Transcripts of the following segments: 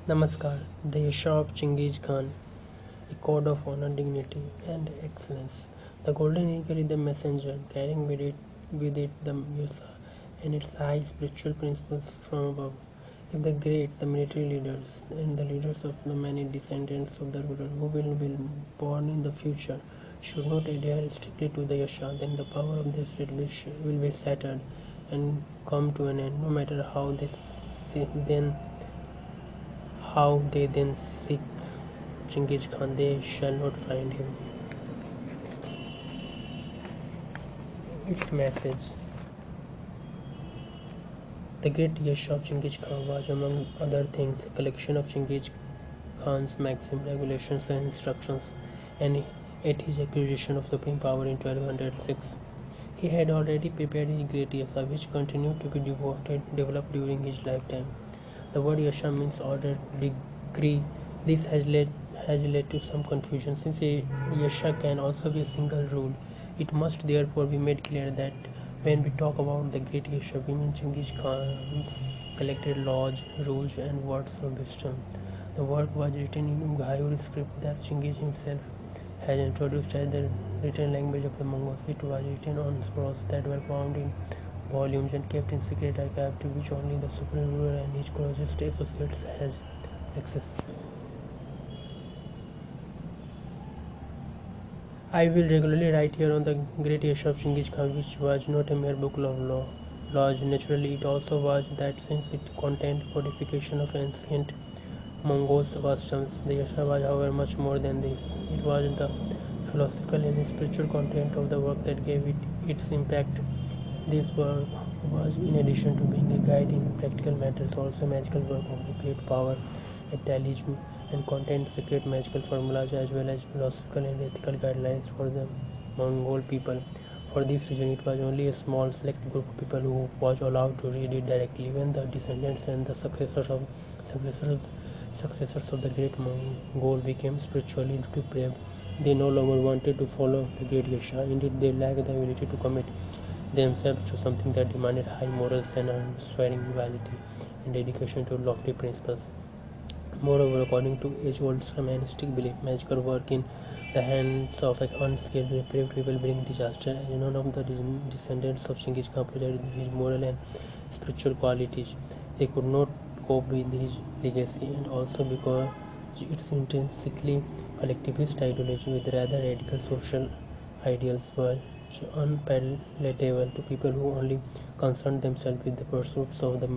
Namaskar. The Yasha of Chinggis Khan, a code of honor, dignity, and excellence. The golden eagle is the messenger, carrying with it the Yasa and its high spiritual principles from above. If the great, the military leaders, and the leaders of the many descendants of the ruler who will be born in the future should not adhere strictly to the Yasha, then the power of the state will be shattered and come to an end, no matter how they then seek Genghis Khan, they shall not find him. Its message. The great Yash of Genghis Khan was, among other things, a collection of Genghis Khan's maxims, regulations, and instructions, and at his acquisition of supreme power in 1206. He had already prepared his great Yasha, which continued to be developed during his lifetime. The word Yasha means order, degree. This has led to some confusion, since a Yasha can also be a single rule. It must therefore be made clear that when we talk about the great Yasha, we mean Genghis Khan's collected laws, rules, and words of wisdom. The work was written in Ughaur script that Genghis himself has introduced as the written language of the Mongols. It was written on scrolls that were bound in volumes and kept in secret archive to which only the supreme ruler and his closest associates has access. I will regularly write here on the great Yasha of Genghis Khan, which was not a mere book of laws. Naturally, it also was that, since it contained codification of ancient Mongol customs. The Yasha was, however, much more than this. It was the philosophical and spiritual content of the work that gave it its impact. This work was, in addition to being a guide in practical matters, also a magical work of the great power, intelligence, and contained secret magical formulas as well as philosophical and ethical guidelines for the Mongol people. For this reason, it was only a small select group of people who was allowed to read it directly. When the descendants and the successors successors of the great Mongol became spiritually depraved, they no longer wanted to follow the great Yasha. Indeed, they lacked the ability to commit themselves to something that demanded high morals and unswearing loyalty and dedication to lofty principles. Moreover, according to age-old shamanistic belief, magical work in the hands of unskilled, depraved people bring disaster, as none of the descendants of Genghis Khan possessed his moral and spiritual qualities. They could not cope with his legacy, and also because its intrinsically collectivist ideology with rather radical social ideals was unpalatable to people who only concerned themselves with the pursuits of the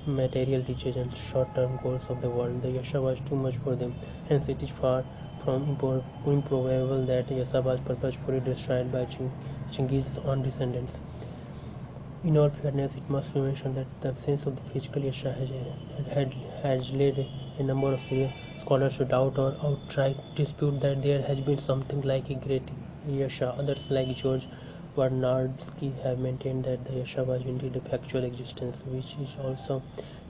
material riches and short-term goals of the world. The Yasha was too much for them, hence it is far from improbable that Yasha was purposefully destroyed by Chinggis' own descendants. In all fairness, it must be mentioned that the absence of the physical Yasha has led a number of scholars to doubt or outright dispute that there has been something like a great Yasha. Others, like George Varnadsky, have maintained that the Yasha was indeed a factual existence, which is also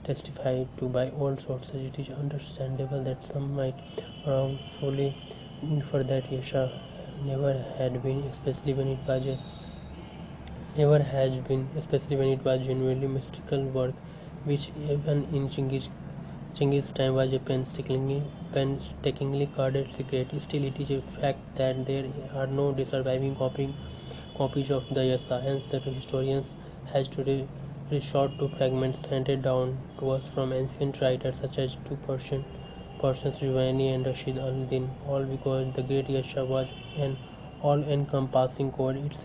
testified to by all sources. It is understandable that some might wrongfully infer that Yasha never had been, especially when it was genuinely mystical work, which even in Chinggis' time was a painstakingly guarded secret. Still, it is a fact that there are no surviving copies of the Yasa. Hence, the historians has to resort to fragments handed down to us from ancient writers such as two Persians Juwayni and Rashid al-Din, all because the great Yasha was an all-encompassing code. Its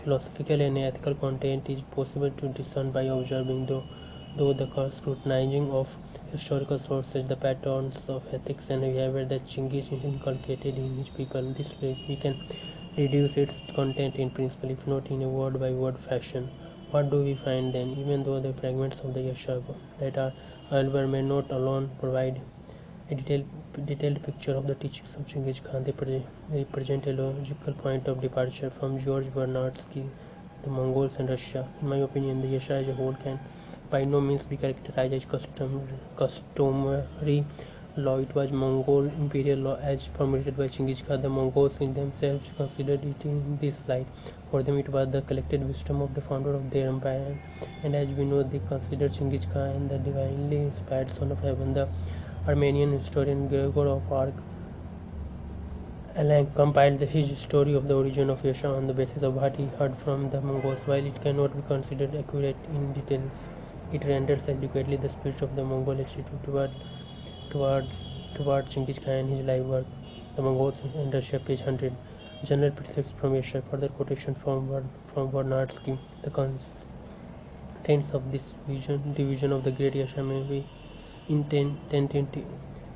philosophical and ethical content is possible to discern by observing, though the scrutinizing of historical sources, the patterns of ethics and behavior that Chinggis inculcated in his people. This way, we can reduce its content in principle, if not in a word-by-word fashion. What do we find then? Even though the fragments of the Yasha that are available may not alone provide a detailed picture of the teachings of Genghis Khan, they present a logical point of departure from George Vernadsky, the Mongols and Russia. In my opinion, the Yasha as a whole can by no means be characterized as customary law. It was Mongol imperial law as promulgated by Chinggis Khan. The Mongols in themselves considered it in this light. For them it was the collected wisdom of the founder of their empire, and as we know, they considered Chinggis Khan the divinely inspired son of heaven. The Armenian historian Gregor of Alang compiled his story of the origin of Yasha on the basis of what he heard from the Mongols. While it cannot be considered accurate in details, it renders adequately the spirit of the Mongol attitude towards Chinggis Khan and his life work. The Mongols in Russia, page 100. General precepts from Yasha. Further quotation from Vernadsky. The contents of this division of the Great Yasha may be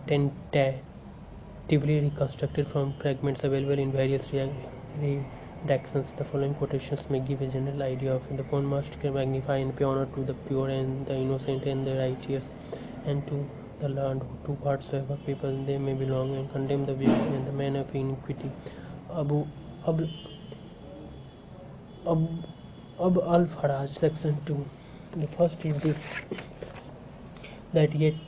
tentatively reconstructed from fragments available in various redactions. The following quotations may give a general idea of it. The phone must magnify and pay honor to the pure and the innocent and the righteous, and to the learned, to whatsoever people they may belong, and condemn the wicked and the man of iniquity. Abu al-Faraj, section 2. The first is this, that ye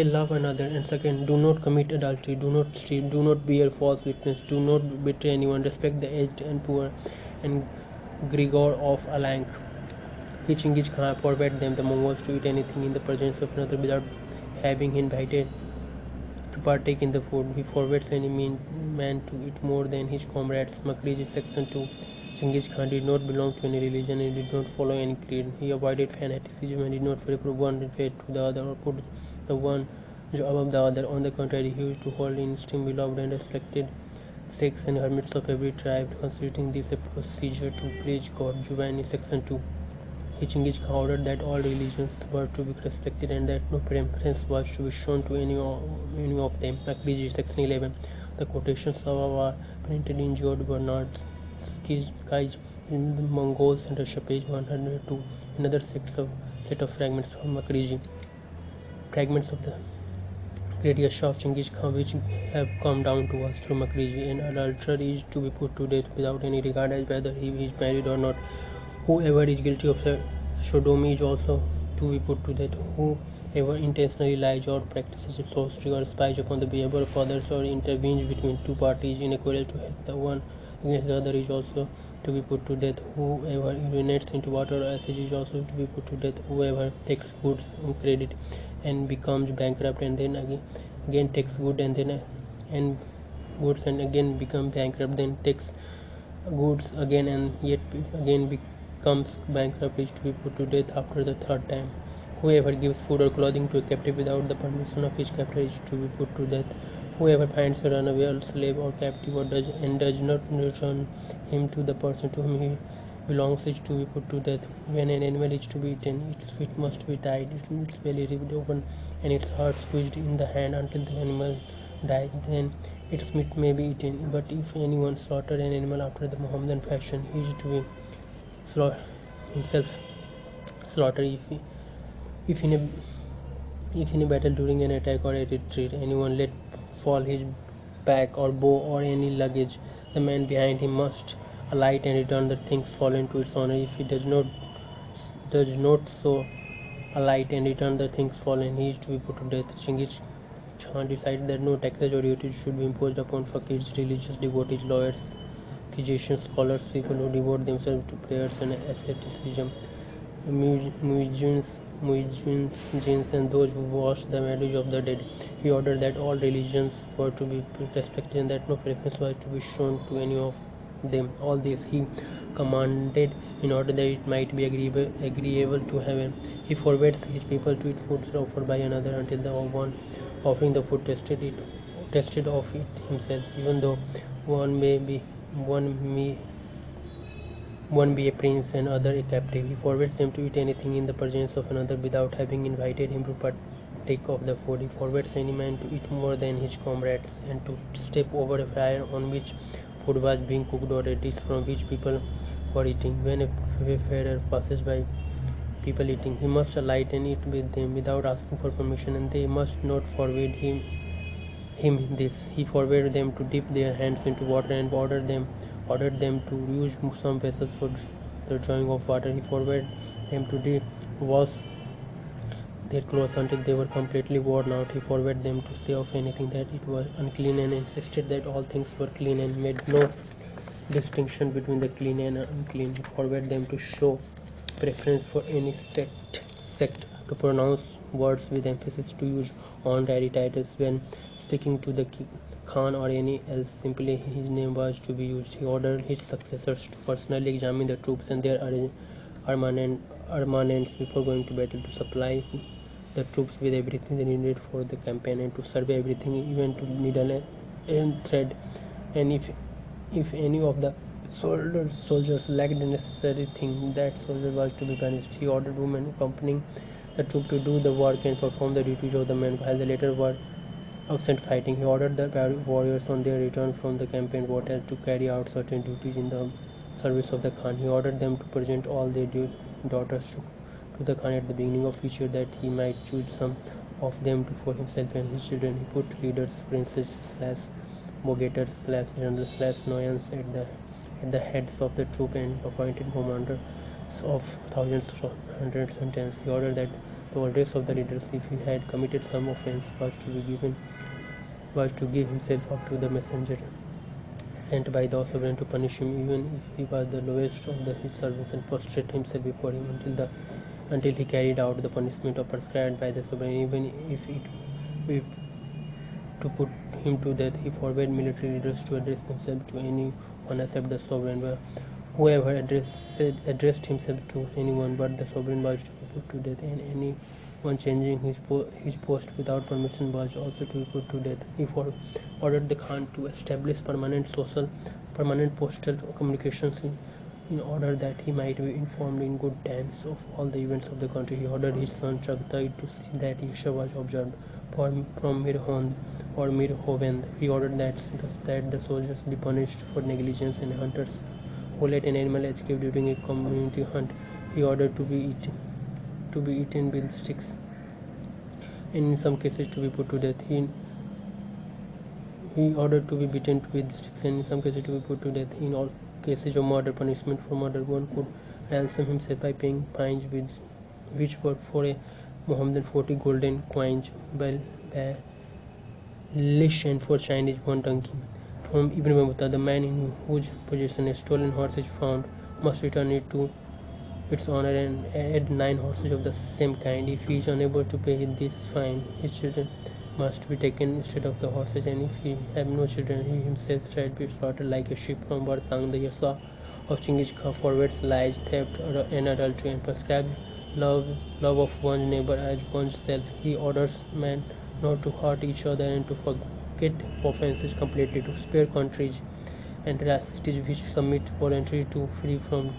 love another, and second, do not commit adultery, do not steal, do not bear false witness, do not betray anyone, respect the aged and poor. And Grigor of Alank. He, Chinggis Khan, forbade them, the Mongols, to eat anything in the presence of another without having invited to partake in the food. He forbids any man to eat more than his comrades. Makhriji, section 2. Chinggis Khan did not belong to any religion and did not follow any creed. He avoided fanaticism and did not prefer one faith to the other or put the one above the other. On the contrary, he used to hold in esteem beloved and respected sects and hermits of every tribe, considering this a procedure to please God. Juvani, section 2. Chinggis Khan ordered that all religions were to be respected and that no preference was to be shown to any of them. Makhriji, section 11. The quotations are printed in George Bernard's Skies in the Mongols and Russia, page 102. Another set of fragments from Makhriji. Fragments of the Great Yasha of Chinggis Khan, which have come down to us through Makhriji. An adulterer is to be put to death without any regard as whether he is married or not. Whoever is guilty of sodomy is also to be put to death. Whoever intentionally lies or practices sorcery or spies upon the behavior of others or intervenes between two parties in a quarrel to help the one against the other is also to be put to death. Whoever urinates into water or acid is also to be put to death. Whoever takes goods on credit and becomes bankrupt and then again takes goods and again become bankrupt, then takes goods again and yet again becomes bankrupt is to be put to death after the third time. Whoever gives food or clothing to a captive without the permission of his captor is to be put to death. Whoever finds a runaway or slave or captive does not return him to the person to whom he belongs is to be put to death. When an animal is to be eaten, its feet must be tied, its belly ripped open, and its heart squeezed in the hand until the animal dies. Then its meat may be eaten. But if anyone slaughtered an animal after the Mohammedan fashion, he is to be himself slaughtered. If in a battle, during an attack or a retreat, anyone let fall his pack or bow or any luggage, the man behind him must alight and return the things fallen to its owner. If he does not so alight and return the things fallen, he is to be put to death. Chinggis Khan decided that no taxes or duties should be imposed upon fakirs, religious devotees, lawyers, physicians, scholars, people who devote themselves to prayers and asceticism, muezzins, and those who wash the bodies of the dead. He ordered that all religions were to be respected and that no preference was to be shown to any of them. All this he commanded in order that it might be agreeable to heaven. He forbids his people to eat food offered by another until the one offering the food tested of it himself, even though one be a prince and other a captive. He forbids them to eat anything in the presence of another without having invited him to partake of the food. He forbids any man to eat more than his comrades, and to step over a fire on which food was being cooked or a dish from which people were eating. When a wayfarer passes by people eating, he must alight and eat with them without asking for permission, and they must not forbid him this. He forbade them to dip their hands into water and ordered them to use some vessels for the drawing of water. He forbade them to wash their clothes until they were completely worn out. He forbade them to say of anything that it was unclean and insisted that all things were clean and made no distinction between the clean and unclean. He forbade them to show preference for any sect, to pronounce words with emphasis, to use honorary titles when speaking to the Khan or any else. Simply his name was to be used. He ordered his successors to personally examine the troops and their armaments before going to battle, to supply the troops with everything they needed for the campaign, and to survey everything, even to needle and thread. And if any of the soldiers lacked the necessary thing, that soldier was to be punished. He ordered women accompanying the troop to do the work and perform the duties of the men while the latter were absent fighting. He ordered the warriors on their return from the campaign wanted to carry out certain duties in the service of the Khan. He ordered them to present all their daughters to the Khan at the beginning of each year, that he might choose some of them for himself and his children. He put leaders, princes slash bogaters slash generals slash noyans at the heads of the troop and appointed commanders of thousands, hundreds and tens. He ordered that the oldest of the leaders, if he had committed some offence, was to give himself up to the messenger sent by the sovereign to punish him, even if he was the lowest of his servants, and prostrate himself before him until he carried out the punishment of prescribed by the sovereign, even if it be to put him to death. He forbade military leaders to address themselves to anyone except the sovereign. Whoever addressed himself to anyone but the sovereign was to be put to death, and anyone changing his post without permission was also to be put to death. He ordered the Khan to establish permanent postal communications in order that he might be informed in good times of all the events of the country. He ordered his son Chagatai to see that Yasha was observed from Mirhond or Mirhovend. He ordered that the soldiers be punished for negligence, and hunters who let an animal escape during a community hunt, he ordered to be eaten with sticks, and in some cases to be put to death. He ordered to be beaten with sticks, and in some cases to be put to death. In all cases of murder, punishment for murder, one could ransom himself by paying fines which were for a Mohammedan 40 golden coins, Lish, and for Chinese one donkey. From Ibn Battuta, the man in whose possession a stolen horse is found must return it to its owner and add 9 horses of the same kind. If he is unable to pay this fine, his children must be taken instead of the horses, and if he have no children, he himself shall be slaughtered like a sheep from birth. The Yasa of Chinggis Khan forbids lies, theft, and adultery, and prescribes love of one's neighbor as one's self. He orders men not to hurt each other and to forget offences completely, to spare countries and cities which submit voluntarily to free from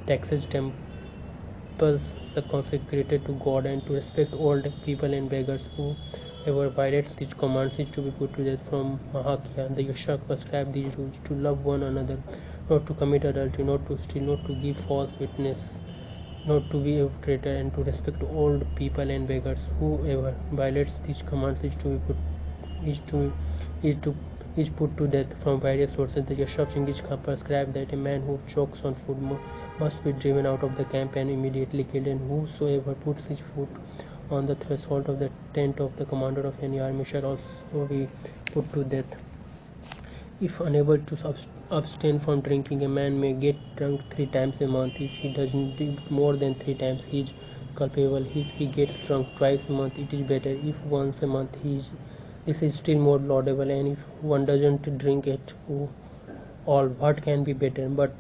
taxes, temples consecrated to God, and to respect old people and beggars. Whoever violates these commands is to be put to death. From Mahakya, the Yashak prescribe these rules: to love one another, not to commit adultery, not to steal, not to give false witness, not to be a traitor, and to respect old people and beggars. Whoever violates these commands is put to death. From various sources, the Yash of Chinggis Khan prescribed that a man who chokes on food must be driven out of the camp and immediately killed, and whosoever puts his foot on the threshold of the tent of the commander of any army shall also be put to death. If unable to abstain from drinking, a man may get drunk 3 times a month. If he doesn't drink more than 3 times, he is culpable. If he gets drunk twice a month, it is better. If once a month, this is still more laudable. And if one doesn't drink at all, what can be better? But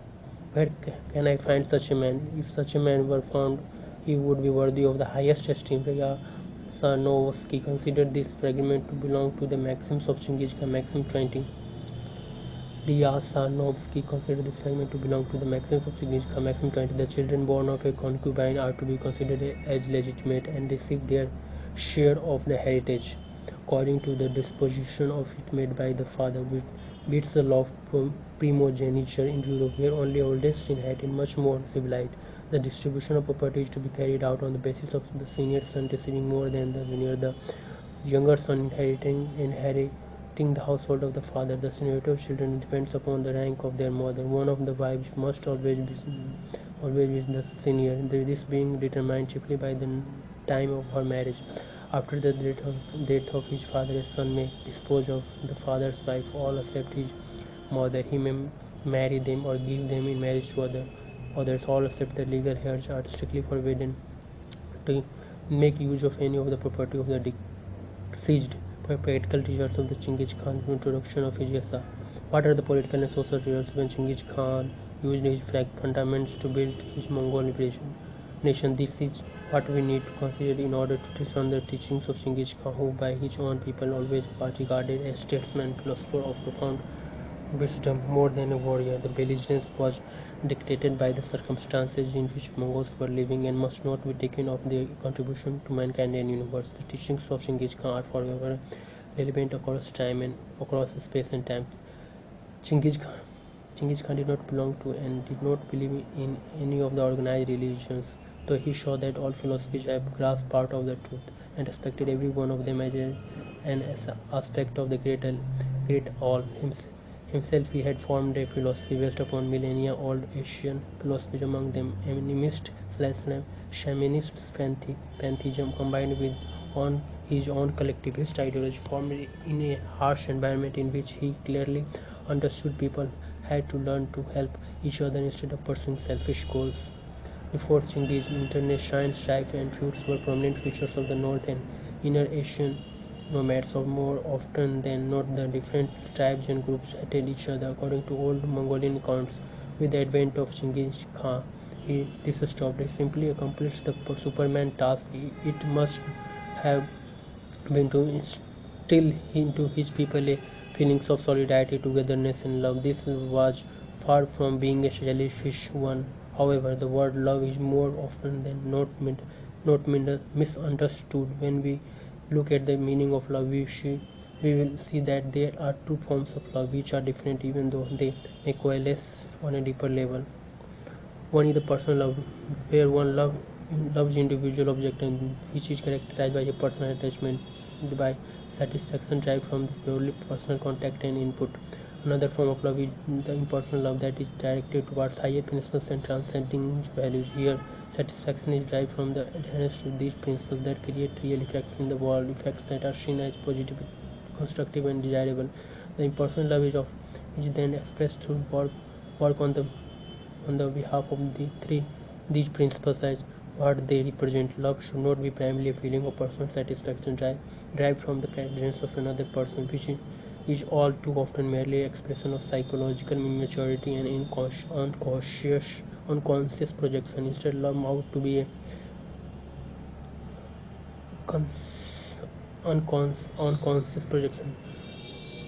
where can I find such a man? If such a man were found, he would be worthy of the highest esteem. Sarnovsky considered this fragment to belong to the maxims of Chinggis Khan. Maxim 20. Sarnovsky considered this fragment to belong to the maxims of Chinggis Khan. Maxim 20. The children born of a concubine are to be considered as legitimate and receive their share of the heritage, according to the disposition of it made by the father, which beats the law of primogeniture in Europe, where only oldest inherit, much more civilized. The distribution of property is to be carried out on the basis of the senior son receiving more than the junior, the younger son inheriting the household of the father. The seniority of children depends upon the rank of their mother. One of the wives must always be the senior, this being determined chiefly by the time of her marriage. After the death of his father, his son may dispose of the father's wife, all except his mother. He may marry them or give them in marriage to others. All except the legal heirs are strictly forbidden to make use of any of the property of the deceased. Practical results of the Chinggis Khan's introduction of his yasa. What are the political and social results when Chinggis Khan used his fundaments to build his Mongol nation? This is what we need to consider in order to discern the teachings of Chinggis Khan, who by his own people always was regarded as statesman, philosopher of profound wisdom more than a warrior. The belligerence was dictated by the circumstances in which Mongols were living and must not be taken off their contribution to mankind and universe. The teachings of Chinggis Khan are forever relevant across time and across space and time. Chinggis Khan Chinggis Khan did not belong to and did not believe in any of the organized religions, though he saw that all philosophies have grasped part of the truth and respected every one of them as an aspect of the great all. Himself he had formed a philosophy based upon millennia-old Asian philosophies, among them animist/shamanist pantheism, combined with his own collectivist ideology, formed in a harsh environment in which he clearly understood people had to learn to help each other instead of pursuing selfish goals. Before Chinggis, internecine strife and feuds were prominent features of the North and Inner Asian nomads. More often than not, the different tribes and groups hated each other. According to old Mongolian accounts, with the advent of Chinggis Khan, this stopped. He simply accomplished the Superman task. It must have been to instill into his people a feelings of solidarity, togetherness, and love. This was far from being a selfish one. However, the word love is more often than not misunderstood. When we look at the meaning of love, we will see that there are two forms of love which are different even though they may coalesce on a deeper level. One is the personal love, where one loves individual object and which is characterized by a personal attachment, by satisfaction derived from the purely personal contact and input. Another form of love is the impersonal love that is directed towards higher principles and transcending values. Here, satisfaction is derived from the adherence to these principles that create real effects in the world, effects that are seen as positive, constructive, and desirable. The impersonal love is then expressed through work on the behalf of these principles as what they represent. Love should not be primarily a feeling of personal satisfaction derived from the presence of another person, which is all too often merely an expression of psychological immaturity and unconscious projection. Instead, love ought to be a unconscious projection.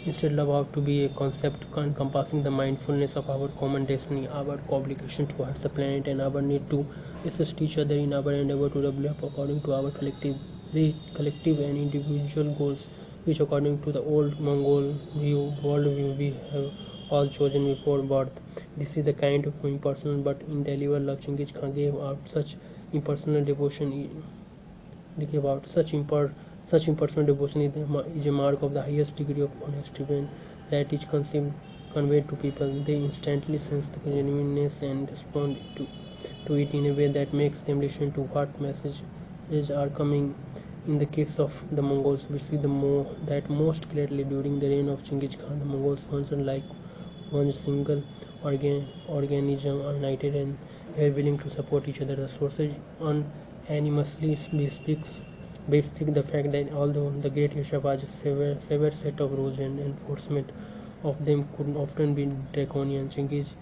Instead, love ought to be a concept encompassing the mindfulness of our common destiny, our obligation towards the planet, and our need to assist each other in our endeavor to develop according to our collective and individual goals, which, according to the old Mongol worldview, we have all chosen before birth. This is the kind of impersonal but indelible love Chinggis Khan gave out. Such impersonal devotion such impersonal devotion is a mark of the highest degree of honesty. When that is conveyed to people, they instantly sense the genuineness and respond to it in a way that makes them listen to what messages are coming. In the case of the Mongols, we see that most clearly during the reign of Chinggis Khan. The Mongols functioned like one single organism, united and were willing to support each other. The sources unanimously bespeak the fact that although the Great Yasha was a severe set of rules and enforcement of them could often be draconian, Chinggis'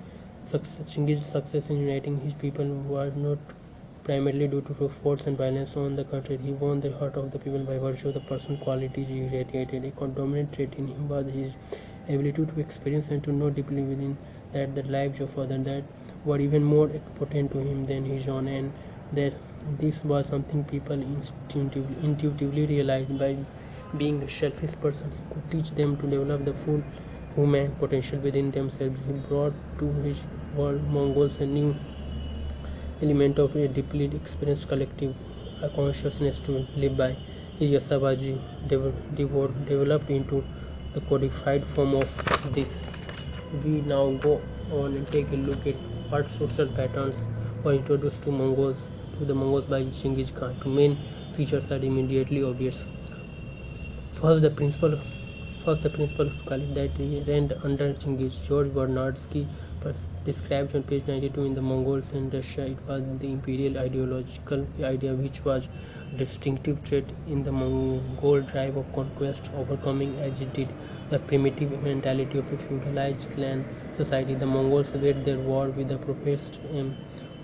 success in uniting his people was not primarily due to force and violence. On the contrary, he won the heart of the people by virtue of the personal qualities he radiated. A dominant trait in him was his ability to experience and to know deeply within that the lives of others that were even more important to him than his own, and that this was something people intuitively realized. By being a selfish person, he could teach them to develop the full human potential within themselves. He brought to his world Mongols a new element of a deeply experienced collective consciousness to live by. His Yasavaji developed into the codified form of this. We now go on and take a look at what social patterns were introduced to the Mongols by Chinggis Khan. Two main features are immediately obvious. First, the principle of Khalid that reigned under Chinggis. George Bernardsky describes on page 92 in the Mongols in Russia. It was the imperial ideological idea which was a distinctive trait in the Mongol drive of conquest, overcoming as it did the primitive mentality of a feudalized clan society. The Mongols waged their war with the professed aim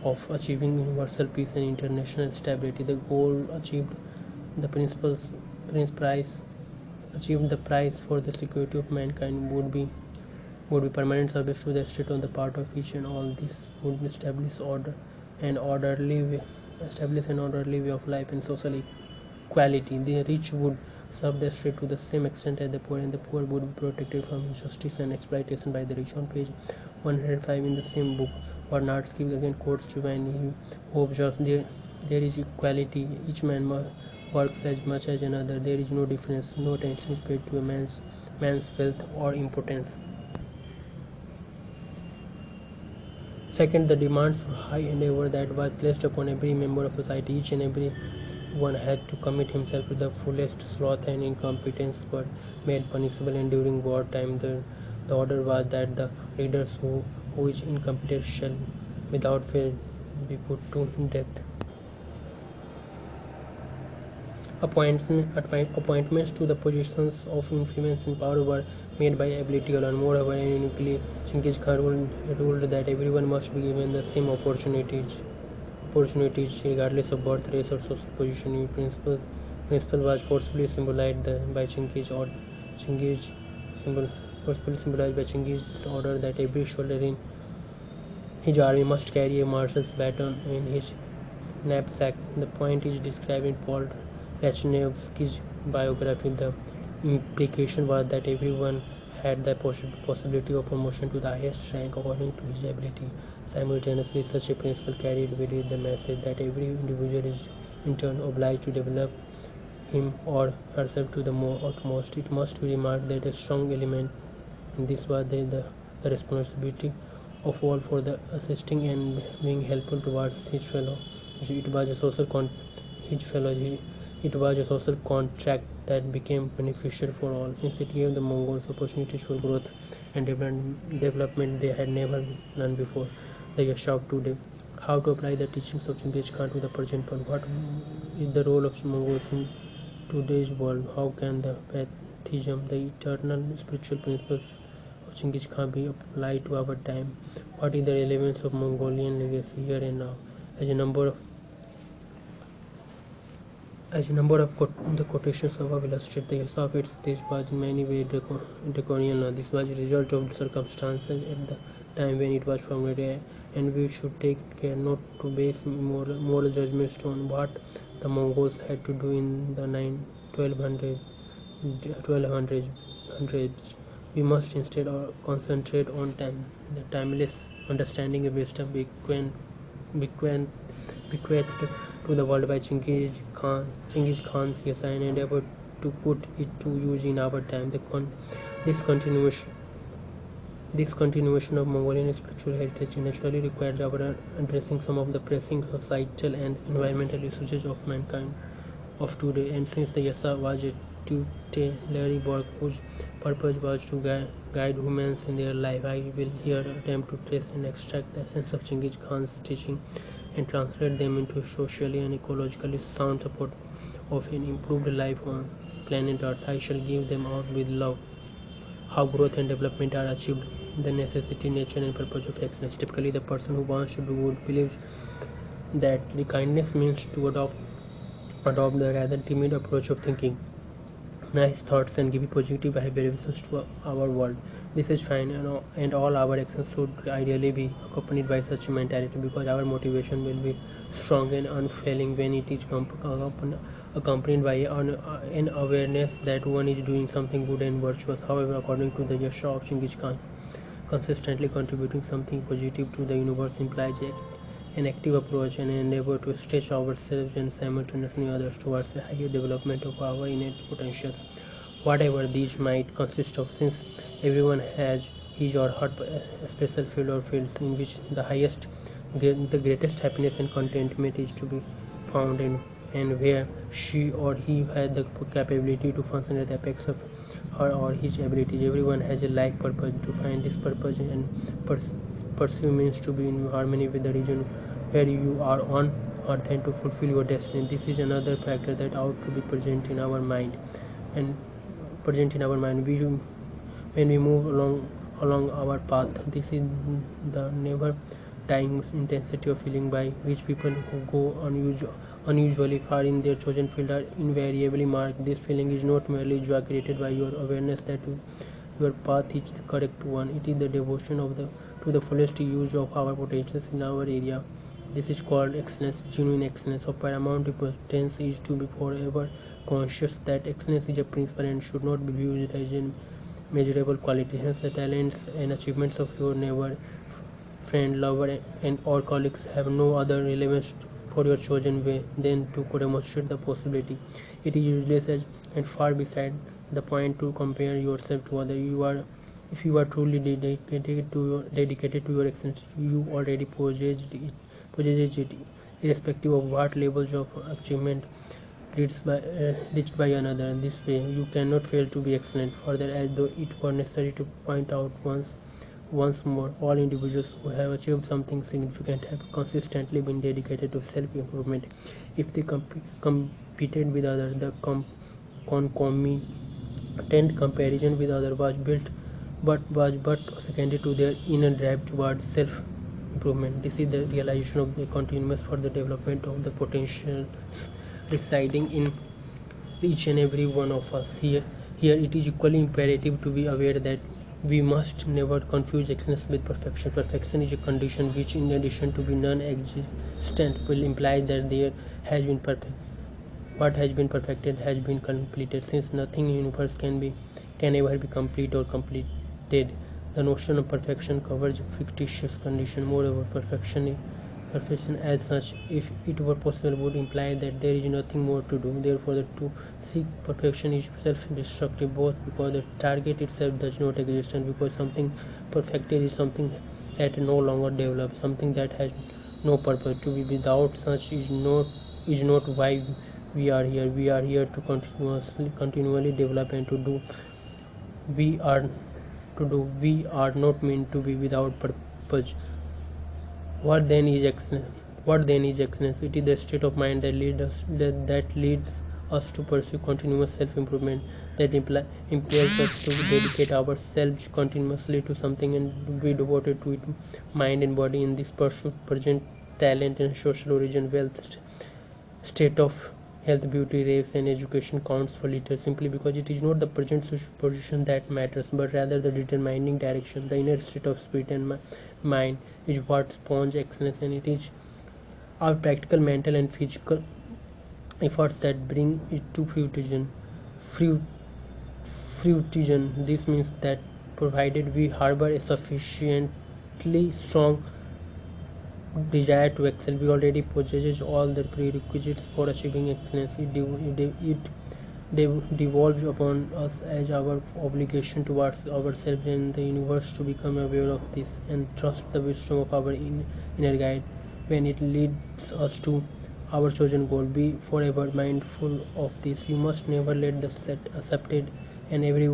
of achieving universal peace and international stability. The goal achieved, the principles prince price achieved, the price for the security of mankind would be permanent service to the state on the part of each and all. This would establish an orderly way of life and social equality. The rich would serve the state to the same extent as the poor, and the poor would be protected from injustice and exploitation by the rich. On page 105 in the same book, Bernardsky again quotes Giovanni, who observes there is equality. Each man works as much as another. There is no difference. No attention is paid to a man's wealth or importance. Second, the demands for high endeavor that was placed upon every member of society. Each and every one had to commit himself to the fullest. Sloth and incompetence were made punishable, and during wartime the order was that the leaders who is incompetent shall without fear be put to death. Appointments to the positions of influence and power were made by ability alone. Moreover, and uniquely, Chinggis Khan ruled that everyone must be given the same opportunities regardless of birth, race, or social position. Principle was forcibly symbolized by Chinggis' order that every soldier in his army must carry a marshal's baton in his knapsack. The point is described in Paul Rachnevsky's biography. The implication was that everyone had the possibility of promotion to the highest rank according to his ability. Simultaneously, such a principle carried with it the message that every individual is in turn obliged to develop him or herself to the utmost. It must be remarked that a strong element in this was the responsibility of all for the assisting and being helpful towards his fellow. It was a social contract that became beneficial for all, since it gave the Mongols opportunities for growth and development they had never done before. The Yasha of today. How to apply the teachings of Chinggis Khan to the present world? What is the role of Mongols in today's world? How can the patriotism, the eternal spiritual principles of Chinggis Khan be applied to our time? What is the relevance of Mongolian legacy here and now? As a number of the quotations above illustrate, the Yasa of its stage was in many ways draconian law. This was a result of circumstances at the time when it was formulated, and we should take care not to base moral judgments on what the Mongols had to do in the 1200s. We must instead concentrate on the timeless understanding of wisdom bequeathed to the world by Chinggis Khan's Yasa, and endeavor to put it to use in our time. This continuation of Mongolian spiritual heritage naturally requires our addressing some of the pressing societal and environmental issues of mankind of today. And since the Yasa was a tutelary work whose purpose was to guide humans in their life, I will here attempt to trace and extract the essence of Chinggis Khan's teaching and translate them into socially and ecologically sound support of an improved life on planet Earth. I shall give them out with love. How growth and development are achieved, the necessity, nature, and purpose of excellence. Typically, the person who wants to do good believes that the kindness means to adopt the rather timid approach of thinking nice thoughts and give positive behaviors to our world. This is fine, and all our actions should ideally be accompanied by such a mentality, because our motivation will be strong and unfailing when it is accompanied by an awareness that one is doing something good and virtuous. However, according to the Yasha of Chinggis Khan, consistently contributing something positive to the universe implies an active approach and an endeavor to stretch ourselves and simultaneously others towards the higher development of our innate potentials, whatever these might consist of, since everyone has his or her special field or fields in which the greatest happiness and contentment is to be found, and and where she or he has the capability to function at the apex of her or his abilities. Everyone has a life purpose. To find this purpose and pursue means to be in harmony with the region where you are on earth and to fulfill your destiny. This is another factor that ought to be present in our mind and present in our mind. When we move along our path, this is the never dying intensity of feeling by which people who go unusually far in their chosen field are invariably marked. This feeling is not merely joy created by your awareness that your path is the correct one. It is the devotion to the fullest use of our potentials in our area. This is called excellence. Genuine excellence of paramount importance is to be forever conscious that excellence is a principle and should not be viewed as a measurable quality. Hence, the talents and achievements of your neighbor, friend, lover, and or colleagues have no other relevance for your chosen way than to demonstrate the possibility. It is useless and far beside the point to compare yourself to others. If you are truly dedicated to your excellence, you already possess it, irrespective of what levels of achievement reached by another. This way, you cannot fail to be excellent. Further, as though it were necessary to point out once more, all individuals who have achieved something significant have consistently been dedicated to self-improvement. If they competed with others, the concomitant comparison with others was but secondary to their inner drive towards self-improvement. This is the realization of the continuous further development of the potentials residing in each and every one of us. Here it is equally imperative to be aware that we must never confuse excellence with perfection. Perfection is a condition which, in addition to be non-existent, will imply that there has been perfect. What has been perfected has been completed. Since nothing in the universe can ever be complete or completed, the notion of perfection covers a fictitious condition. Moreover, perfection as such, if it were possible, would imply that there is nothing more to do. Therefore, to seek perfection is self-destructive, both because the target itself does not exist and because something perfected is something that no longer develops, something that has no purpose. To be without such is not why we are here. We are here to continually develop and to do. We are not meant to be without purpose. What then is excellence? It is the state of mind that leads us to pursue continuous self-improvement, that impels us to dedicate ourselves continuously to something and be devoted to it, mind and body. In this pursuit, present talent and social origin, wealth, state of health, beauty, race, and education counts for little, simply because it is not the present position that matters, but rather the determining direction. The inner state of spirit and mind is what spawns excellence, and it is our practical, mental, and physical efforts that bring it to fruition. This means that provided we harbor a sufficiently strong desire to excel, we already possess all the prerequisites for achieving excellence. It devolves upon us as our obligation towards ourselves and the universe to become aware of this and trust the wisdom of our inner guide when it leads us to our chosen goal. Be forever mindful of this. You must never let the accepted and every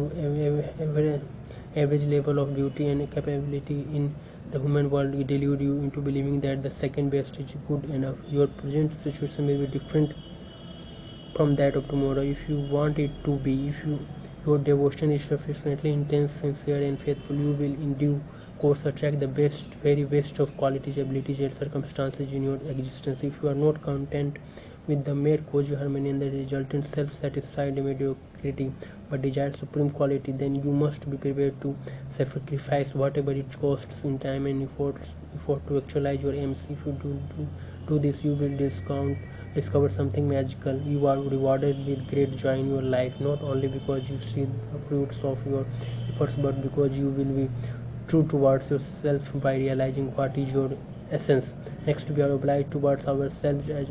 average level of beauty and capability in the human world delude you into believing that the second best is good enough. Your present situation may be different from that of tomorrow if you want it to be. If your devotion is sufficiently intense, sincere, and faithful, you will in due course attract the very best of qualities, abilities, and circumstances in your existence. If you are not content with the mere cozy harmony and the resultant self-satisfied mediocrity, but desire supreme quality, then you must be prepared to sacrifice whatever it costs in time and effort to actualize your aims. If you do this, you will discover something magical. You are rewarded with great joy in your life, not only because you see the fruits of your efforts, but because you will be true towards yourself by realizing what is your essence. Next, we are obliged towards ourselves as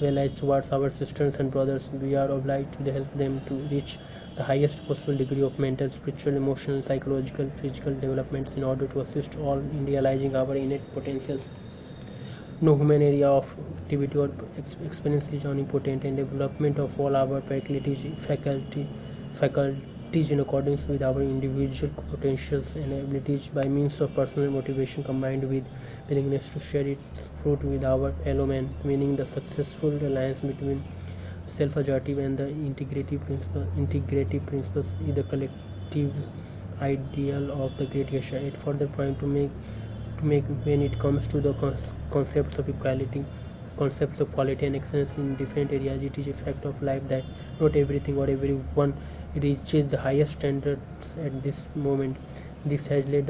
well as towards our sisters and brothers. We are obliged to help them to reach the highest possible degree of mental, spiritual, emotional, psychological, physical developments in order to assist all in realizing our innate potentials. No human area of activity or experience is unimportant, and development of all our faculties in accordance with our individual potentials and abilities by means of personal motivation combined with willingness to share its fruit with our fellow men, meaning the successful alliance between self-assertive and the integrative principles is the collective ideal of the Great Asia. It further point to make when it comes to the concepts of equality, concepts of quality and excellence in different areas. It is a fact of life that not everything or everyone reaches the highest standards at this moment. This has led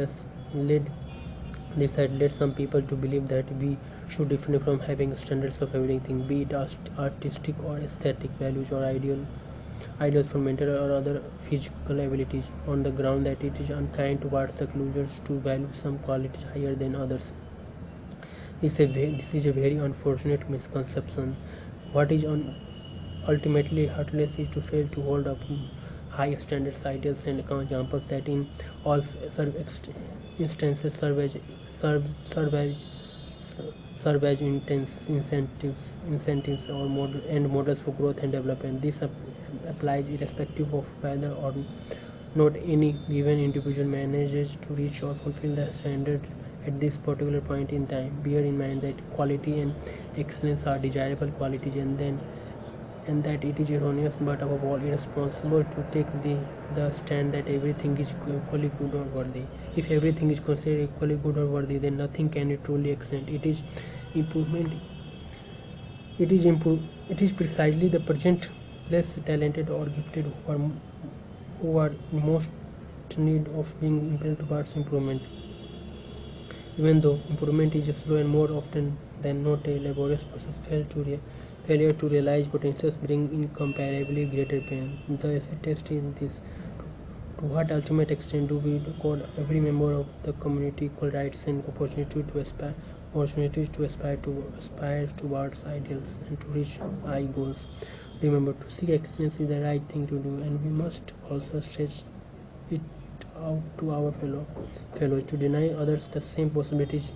this had led some people to believe that we should refrain from having standards of everything, be it artistic or aesthetic values or ideals for mental or other physical abilities, on the ground that it is unkind towards the losers to value some qualities higher than others. This is a very unfortunate misconception. What is ultimately heartless is to fail to hold up high standards, ideals, and examples that in all instances serve as incentives or models for growth and development. This applies irrespective of whether or not any given individual manages to reach or fulfill the standard at this particular point in time. Bear in mind that quality and excellence are desirable qualities, and that it is erroneous but above all irresponsible to take the stand that everything is equally good or worthy. If everything is considered equally good or worthy, then nothing can be truly excellent. Improvement it is precisely the present less talented or gifted who are most need of being impelled towards improvement. Even though improvement is slow and more often than not a laborious process, failure to realize potentials bring incomparably greater pain. The acid test is this: to what ultimate extent do we accord every member of the community equal rights and opportunities to aspire towards ideals and to reach high goals? Remember, to seek excellence is the right thing to do, and we must also stretch it out to our fellows. To deny others the same possibilities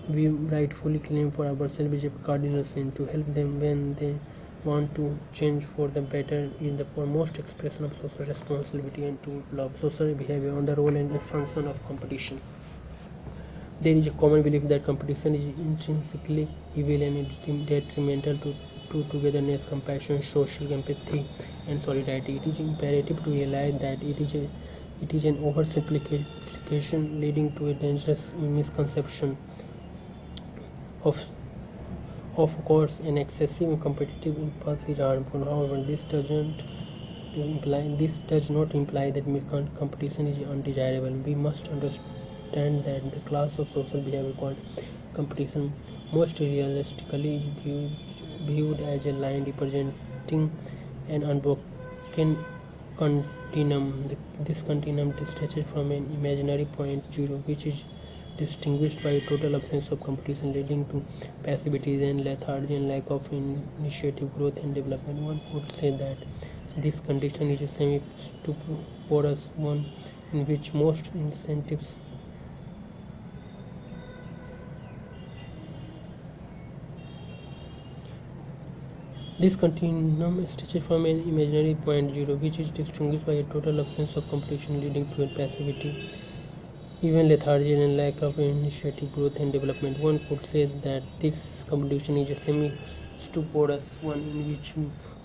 we rightfully claim for ourselves is a cardinal sin. To help them when they want to change for the better is the foremost expression of social responsibility and to love social behavior on the role and function of competition. There is a common belief that competition is intrinsically evil and detrimental to togetherness, compassion, social empathy, and solidarity. It is imperative to realize that it is an oversimplification leading to a dangerous misconception. Of course, an excessive competitive impulse is harmful. However, this does not imply that competition is undesirable. We must understand that the class of social behavior called competition most realistically is viewed as a line representing an unbroken continuum. This continuum stretches from an imaginary point zero, which is distinguished by a total absence of competition, leading to passivity and lethargy and lack of initiative, growth, and development. One could say that this condition is a semi-stuporous one in which most incentives This continuum stretches from an imaginary point zero, which is distinguished by a total absence of competition, leading to passivity, even lethargy, and lack of initiative, growth, and development. One could say that this competition is a semi-stuporous one in which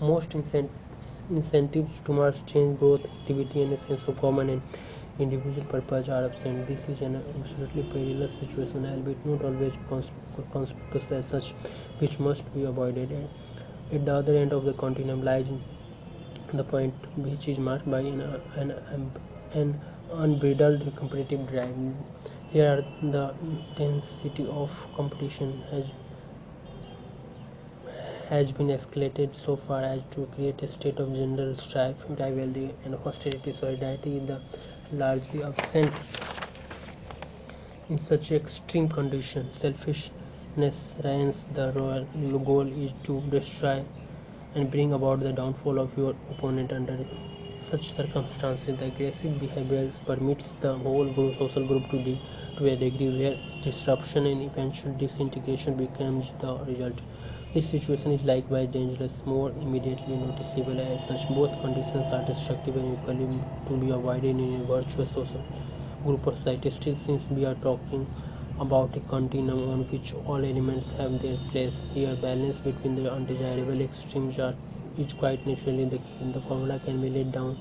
most incentives towards change, growth, activity, and a sense of common and individual purpose are absent. This is an absolutely perilous situation, albeit not always conspicuous as such, which must be avoided. At the other end of the continuum lies the point which is marked by an unbridled competitive drive. Here, the intensity of competition has been escalated so far as to create a state of general strife, rivalry, and hostility. Solidarity is largely absent in such extreme conditions. Selfishness reigns. The goal is to destroy and bring about the downfall of your opponent under such circumstances, the aggressive behavior permits the whole social group to a degree where disruption and eventual disintegration becomes the result. This situation is likewise dangerous, more immediately noticeable as such both conditions are destructive and equally to be avoided in a virtuous social group or society. Still, since we are talking about a continuum on which all elements have their place, here balance between the undesirable extremes is quite naturally the key. The formula can be laid down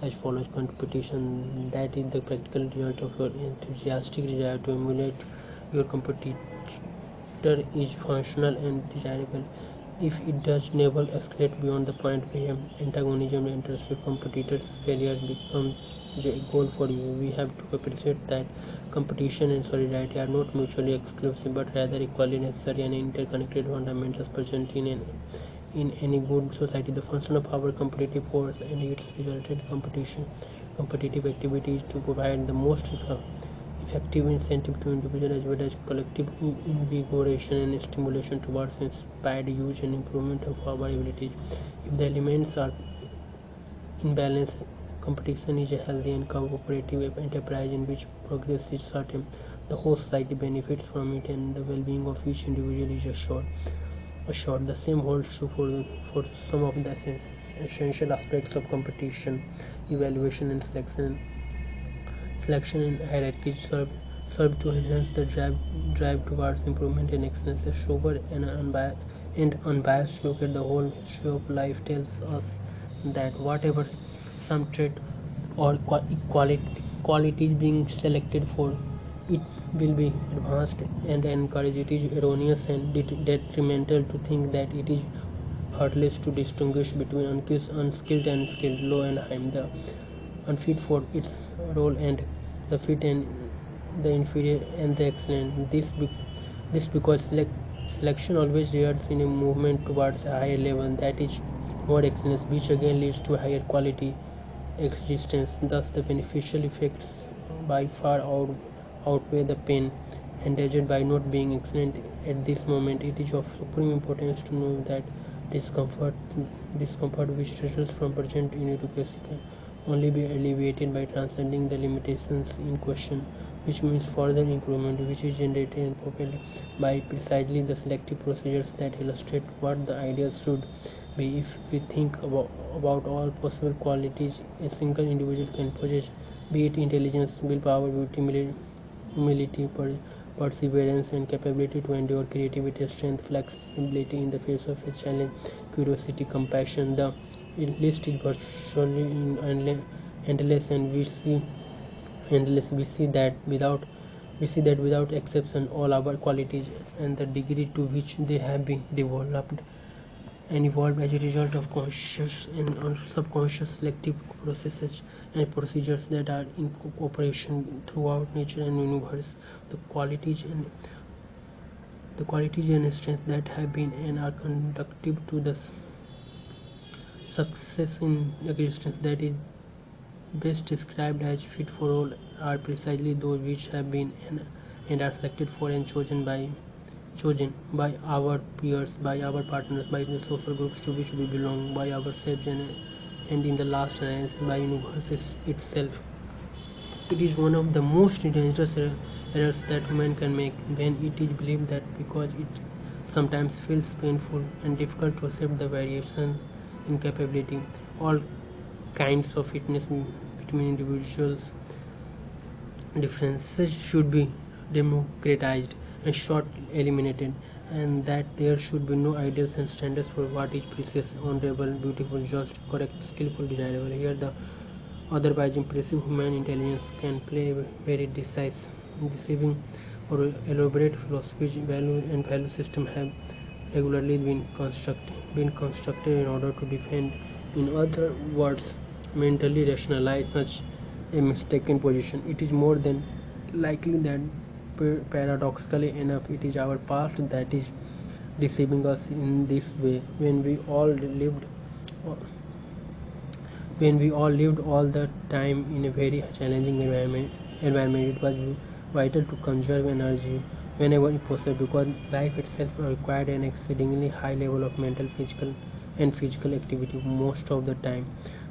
as follows: competition, that is the practical result of your enthusiastic desire to emulate your competitor, is functional and desirable. If it does never escalate beyond the point where antagonism enters, your competitor's failure becomes a goal for you. We have to appreciate that competition and solidarity are not mutually exclusive but rather equally necessary and interconnected fundamentals present in any good society. The function of our competitive force and its resultant competitive activity is to provide the most effective incentive to individual as well as collective invigoration and stimulation towards inspired use and improvement of our abilities. If the elements are in balance, competition is a healthy and cooperative enterprise in which progress is certain. The whole society benefits from it and the well-being of each individual is assured. The same holds true for some of the essential aspects of competition. Evaluation and selection and hierarchy serve to enhance the drive towards improvement and excellence. A sober and unbiased look at the whole history of life tells us that whatever some trait or qualities being selected for, it will be advanced and encouraged. It is erroneous and detrimental to think that it is heartless to distinguish between unskilled and skilled, low and high, the unfit for its role and the fit, and the inferior and the excellent. This because selection always results in a movement towards a higher level, that is more excellence, which again leads to higher quality existence. Thus the beneficial effects by far outweigh the pain endangered by not being excellent at this moment. It is of supreme importance to know that discomfort which results from present inadequacy can only be alleviated by transcending the limitations in question, which means further improvement, which is generated and propelled by precisely the selective procedures that illustrate what the ideal should be. If we think about all possible qualities a single individual can possess, be it intelligence, willpower, beauty, humility, perseverance, and capability to endure, creativity, strength, flexibility in the face of a challenge, curiosity, compassion, the list is virtually endless, and we see that without exception all our qualities and the degree to which they have been developed and evolved as a result of conscious and subconscious selective processes and procedures that are in operation throughout nature and universe. The qualities and strengths that have been and are conducive to the success in existence that is best described as fit for all are precisely those which have been and are selected for and chosen by our peers, by our partners, by the social groups to which we belong, by ourselves, and in the last analysis by universe itself. It is one of the most dangerous errors that human can make when it is believed that because it sometimes feels painful and difficult to accept the variation in capability, all kinds of fitness between individuals differences should be democratized and short eliminated, and that there should be no ideals and standards for what is precious, honorable, beautiful, just, correct, skillful, desirable. Here the otherwise impressive human intelligence can play a very deceiving or elaborate philosophies. Value system have regularly been constructed in order to defend, in other words, mentally rationalize such a mistaken position. It is more than likely that paradoxically enough it is our past that is deceiving us in this way. When we all lived all the time in a very challenging environment, it was vital to conserve energy whenever possible, because life itself required an exceedingly high level of mental, physical activity most of the time.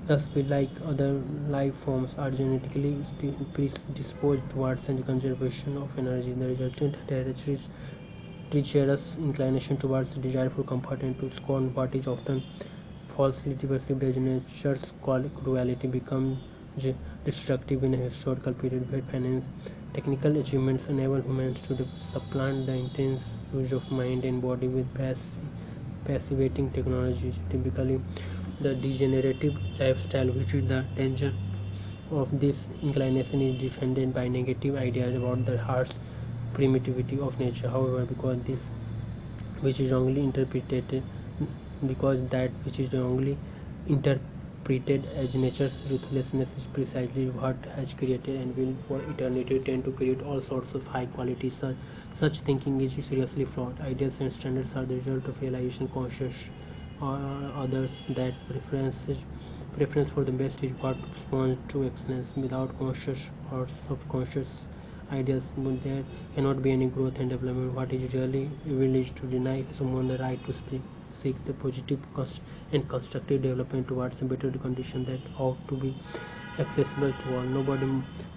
Thus, we, like other life forms, are genetically predisposed towards the conservation of energy. The resultant treacherous inclination towards the desire for comfort and to scorn what is often falsely perceived as nature's cruelty becomes destructive in a historical period where finance technical achievements enable humans to supplant the intense use of mind and body with passivating technologies. Typically, the degenerative lifestyle, which is the danger of this inclination, is defended by negative ideas about the harsh primitivity of nature. However, because that which is wrongly interpreted as nature's ruthlessness is precisely what has created and will for eternity tend to create all sorts of high quality. Such thinking is seriously flawed. Ideals and standards are the result of realization conscious or others that preference for the best is what responds to excellence. Without conscious or subconscious ideas, there cannot be any growth and development. What is really evil is to deny someone the right to seek the positive and constructive development towards a better condition that ought to be accessible to all. Nobody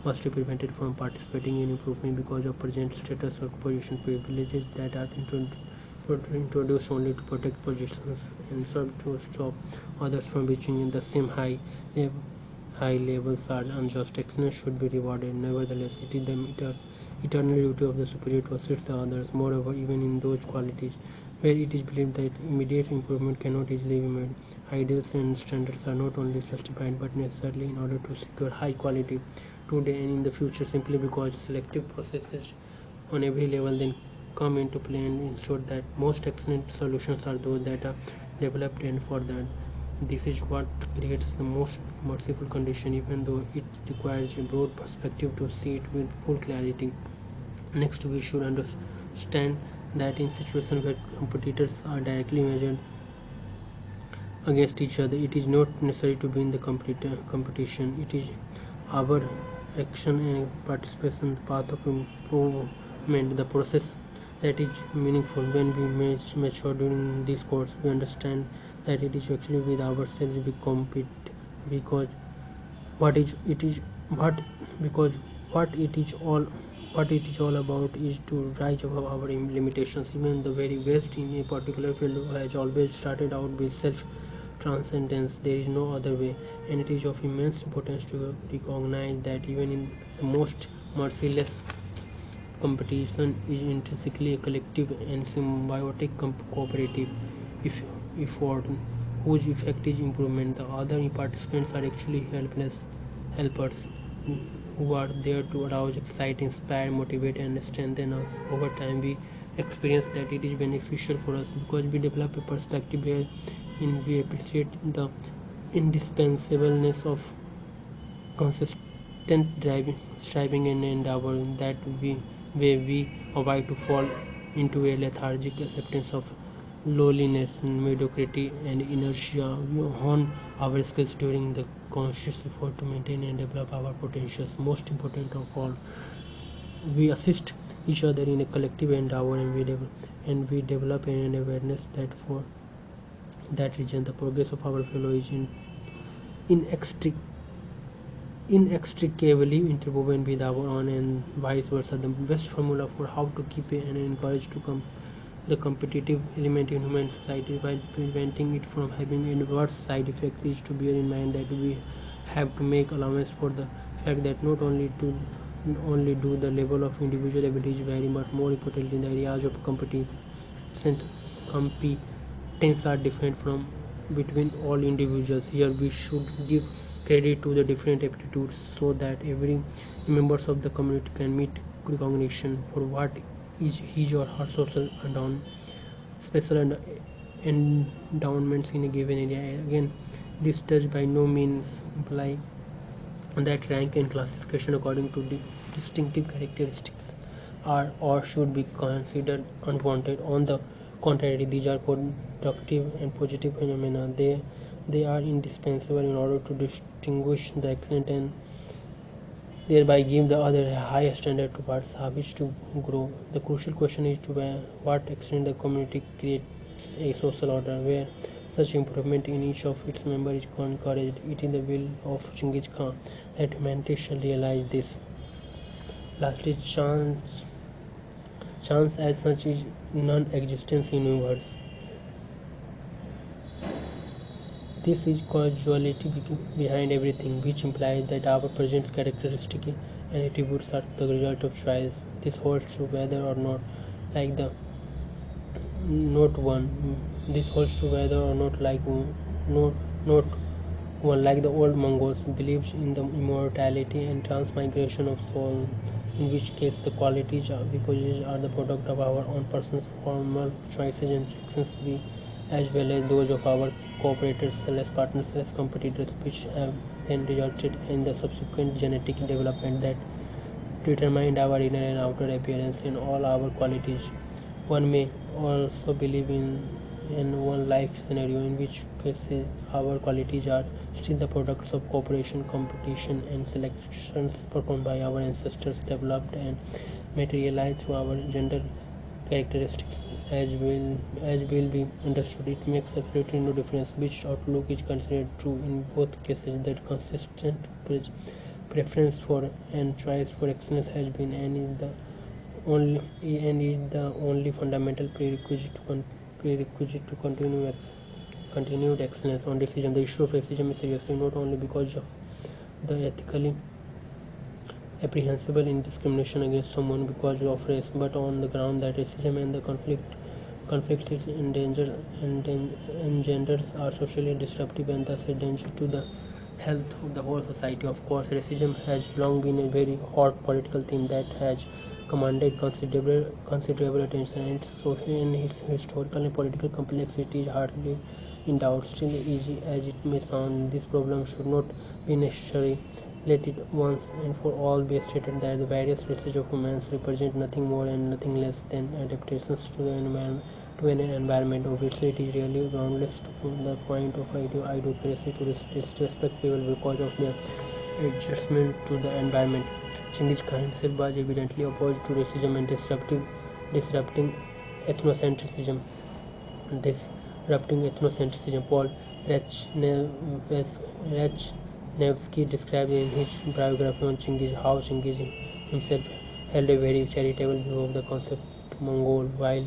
must be prevented from participating in improvement because of present status or position. Privileges that are introduced only to protect positions and serve to stop others from reaching in the same high levels are unjust. Excellence should be rewarded. Nevertheless, it is the eternal duty of the superior to assist the others. Moreover, even in those qualities where it is believed that immediate improvement cannot easily be made, ideals and standards are not only justified but necessary in order to secure high quality today and in the future, simply because selective processes on every level then come into play and ensure that most excellent solutions are those that are developed and furthered. This is what creates the most merciful condition, even though it requires a broad perspective to see it with full clarity. Next, we should understand that in situations where competitors are directly measured against each other, it is not necessary to be in the competition. It is our action and participation, the path of improvement, the process that is meaningful. When we mature during this course, we understand that it is actually with ourselves we compete, because what is it is what because what it is all about is to rise above our limitations. Even the very best in a particular field has always started out with self transcendence. There is no other way, and it is of immense importance to recognize that even in the most merciless competition is intrinsically a collective and symbiotic cooperative effort whose effect is improvement. The other participants are actually helpers who are there to arouse, excite, inspire, motivate, and strengthen us. Over time, we experience that it is beneficial for us because we develop a perspective wherein we appreciate the indispensableness of consistent striving and endeavor, that where we avoid to fall into a lethargic acceptance of lowliness, mediocrity, and inertia. We hone our skills during the conscious effort to maintain and develop our potentials. Most important of all, we assist each other in a collective endeavor, and we develop an awareness that for that region the progress of our fellow is inextricably interwoven with our own, and vice versa. The best formula for how to keep and encourage the competitive element in human society while preventing it from having adverse side effects is to bear in mind that we have to make allowance for the fact that not only do the level of individual abilities vary, but more importantly the areas of competence are different from between all individuals. Here we should give credit to the different aptitudes so that every members of the community can meet recognition for what is his or her special endowments in a given area. Again, this does by no means imply that rank and classification according to distinctive characteristics are or should be considered unwanted. On the contrary, these are productive and positive phenomena. They are indispensable in order to distinguish the excellent and thereby give the other a high standard towards which to grow. The crucial question is to what extent the community creates a social order where Such improvement in each of its members is encouraged. It is the will of Genghis Khan that humanity shall realize this. Lastly, chance as such is non-existence in universe. This is causality behind everything, which implies that our present characteristics and attributes are the result of choice. This holds true whether or not like the not one. This holds true whether or not like not one like the old Mongols believes in the immortality and transmigration of soul, in which case the qualities we possess are the product of our own personal formal choices and actions, as well as those of our cooperators, partners, competitors, which have then resulted in the subsequent genetic development that determined our inner and outer appearance in all our qualities. One may also believe in one life scenario in which cases our qualities are still the products of cooperation, competition, and selections performed by our ancestors, developed and materialized through our gender characteristics. As will be understood, it makes absolutely no difference which outlook is considered true in both cases. That consistent preference for and choice for excellence has been and is the only fundamental prerequisite to continued excellence on racism. The issue of racism is seriously not only because of the ethically apprehensible indiscrimination against someone because of race, but on the ground that racism and the conflicts it engenders are socially disruptive and thus a danger to the health of the whole society. Of course, racism has long been a very hot political theme that has commanded considerable attention, and its historical and political complexity is hardly in doubt. Still, easy as it may sound, this problem should not be necessary. Let it once and for all be stated that the various races of humans represent nothing more and nothing less than adaptations to an environment. Obviously, it is really groundless to the point of idiocracy to disrespect people because of their adjustment to the environment. Genghis Khan himself was evidently opposed to racism and disrupting ethnocentrism. Paul Nevsky described in his biography on Chingiz how Chingiz himself held a very charitable view of the concept Mongol, while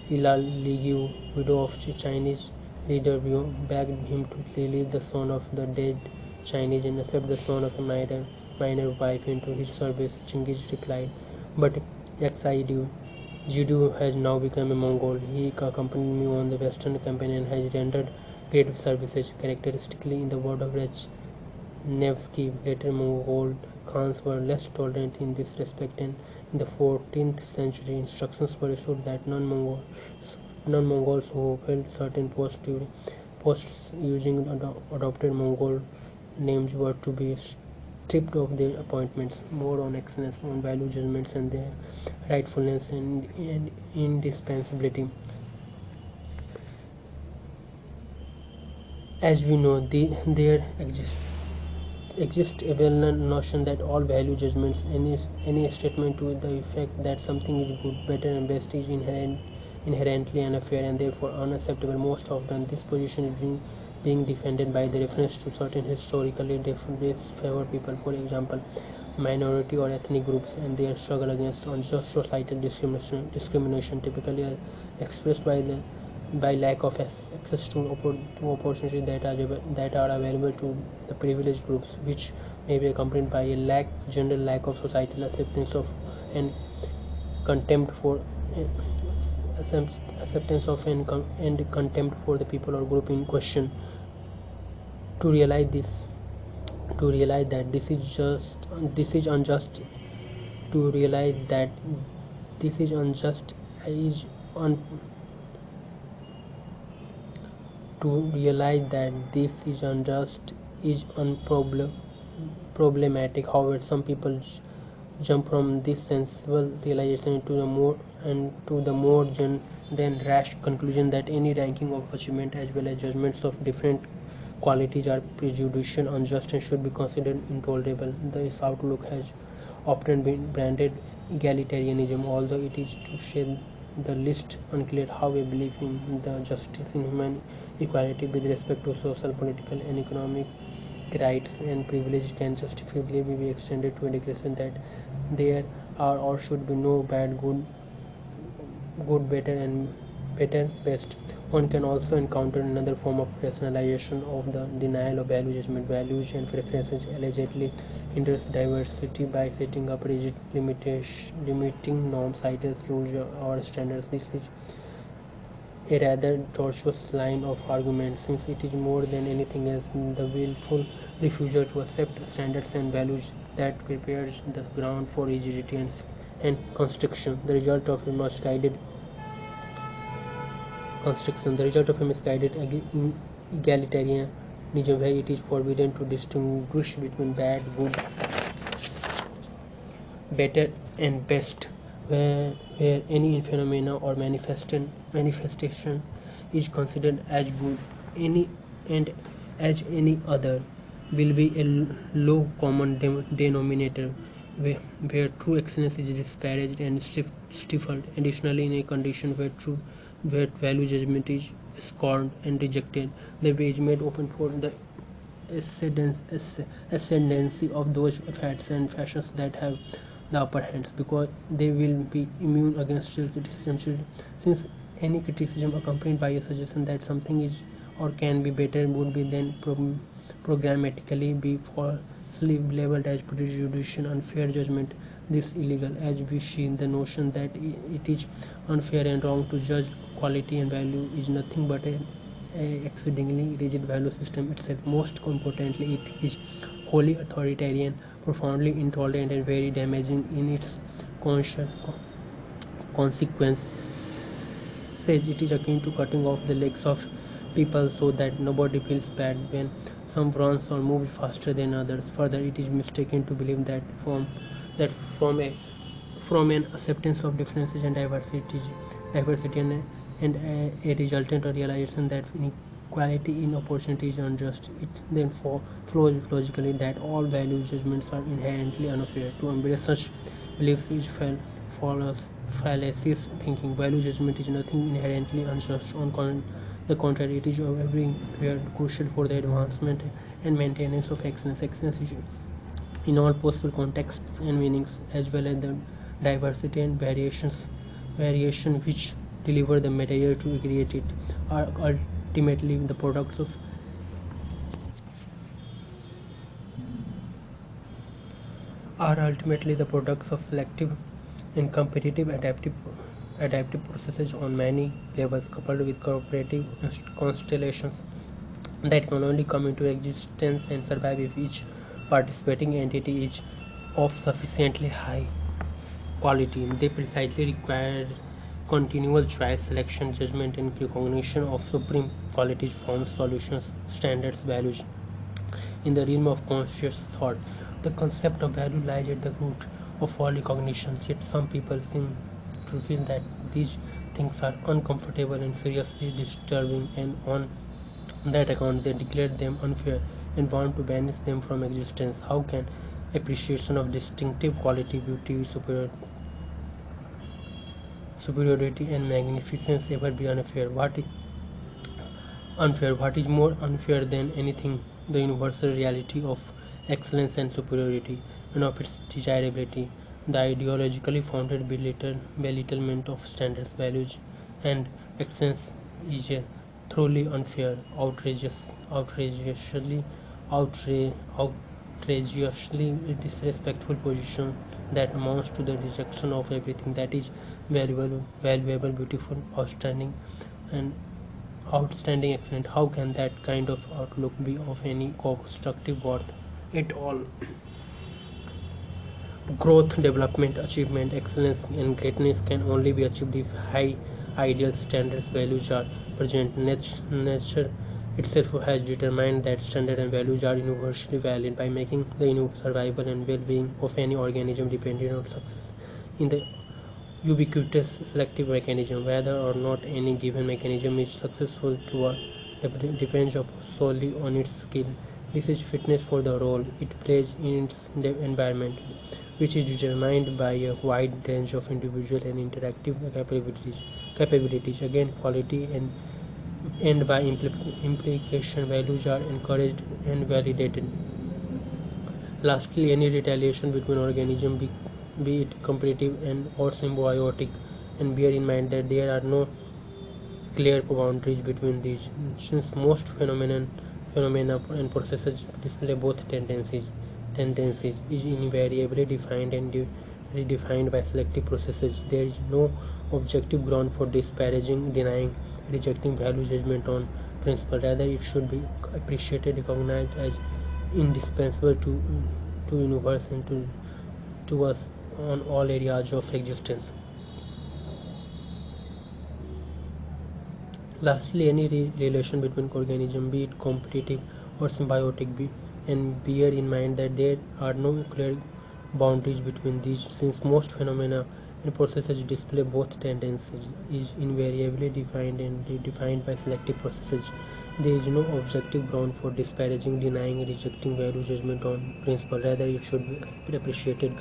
Ilal Ligu, widow of a Chinese leader, begged him to release the son of the dead Chinese and accept the son of a minor wife into his service. Chingiz replied, "But yes, I do. Jidu has now become a Mongol. He accompanied me on the Western campaign and has rendered great services." Characteristically, in the word of Nevsky, later Mongol Khans were less tolerant in this respect, and in the 14th century instructions were issued that non-Mongols who held certain posts using adopted Mongol names were to be stripped of their appointments. More on excellence, on value judgments and their rightfulness and indispensability. As we know, there exists a well-known notion that all value judgments, any statement to the effect that something is good, better, and best is inherently unfair and therefore unacceptable. Most often, this position is being defended by the reference to certain historically disfavored people, for example, minority or ethnic groups, and their struggle against unjust societal discrimination typically expressed by lack of access to opportunities that are available to the privileged groups, which may be accompanied by a general lack of societal acceptance of and contempt for and contempt for the people or group in question. To realize that this is unjust, to realize that this is unjust is problematic. However, some people jump from this sensible realization to the more than rash conclusion that any ranking of achievement as well as judgments of different qualities are prejudicial, unjust, and should be considered intolerable. This outlook has often been branded egalitarianism, although it is to shed the least unclear how a belief in the justice in human equality with respect to social, political, and economic rights and privilege can justifiably be extended to a declaration that there are or should be no bad, good, better, and better, best. One can also encounter another form of rationalization of the denial of value judgment. Values and preferences allegedly hinders diversity by setting up rigid limiting norms, cited rules, or standards. This is a rather tortuous line of argument, since it is more than anything else the willful refusal to accept standards and values that prepares the ground for rigidity and construction. The result of a misguided egalitarianism, where it is forbidden to distinguish between bad, good, better, and best, where any phenomena or manifestation is considered as good any and as any other will be a low common denominator, where true excellence is disparaged and stifled. Additionally, in a condition where value judgment is scorned and rejected, the way is made open for the ascendancy of those fads and fashions that have the upper hands, because they will be immune against criticism, since any criticism accompanied by a suggestion that something is or can be better would be then programmatically be falsely labeled as prejudicial unfair judgment. This illegal, as we see the notion that it is unfair and wrong to judge quality and value is nothing but a exceedingly rigid value system itself. Most importantly, it is wholly authoritarian, profoundly intolerant, and very damaging in its consequences. It is akin to cutting off the legs of people so that nobody feels bad when some runs or moves faster than others. Further, it is mistaken to believe that from an acceptance of differences and diversity and a resultant realization that inequality in opportunity is unjust, it then flows logically that all value judgments are inherently unfair. To embrace such beliefs is fallacious thinking. Value judgment is nothing inherently unjust. On the contrary, it is everywhere crucial for the advancement and maintenance of excellence. Excellence is in all possible contexts and meanings, as well as the diversity and variation which deliver the material to create it, are ultimately the products of selective and competitive adaptive processes on many levels, coupled with cooperative constellations that can only come into existence and survive if each participating entity is of sufficiently high quality. They precisely require continual choice, selection, judgment, and recognition of supreme qualities, forms, solutions, standards, values. In the realm of conscious thought, the concept of value lies at the root of all recognition, yet some people seem to feel that these things are uncomfortable and seriously disturbing, and on that account they declare them unfair and want to banish them from existence. How can appreciation of distinctive quality, beauty, superiority, and magnificence ever be unfair? What is more unfair than anything? The universal reality of excellence and superiority, and of its desirability. The ideologically founded belittlement of standards, values, and excellence is a thoroughly unfair, outrageously disrespectful position that amounts to the rejection of everything that is valuable, beautiful, outstanding, excellent. How can that kind of outlook be of any constructive worth at all? Growth, development, achievement, excellence, and greatness can only be achieved if high ideal standards, values are present. Nature itself has determined that standards and values are universally valid, by making the survival and well-being of any organism dependent on success in the ubiquitous selective mechanism. Whether or not any given mechanism is successful depends solely on its skill. This is fitness for the role it plays in its environment. which is determined by a wide range of individual and interactive capabilities. Again, quality and by implication, values are encouraged and validated. Lastly, any retaliation between organisms, be it competitive and or symbiotic, and bear in mind that there are no clear boundaries between these, since most phenomena and processes display both tendencies is invariably defined and redefined by selective processes. There is no objective ground for disparaging, denying, rejecting value judgment on principle. Rather, it should be appreciated, recognized as indispensable to universe and to us on all areas of existence. Lastly, any relation between organisms, be it competitive or symbiotic, and bear in mind that there are no clear boundaries between these, since most phenomena and processes display both tendencies, is invariably defined and defined by selective processes. There is no objective ground for disparaging, denying, rejecting value judgment on principle. Rather, it should be appreciated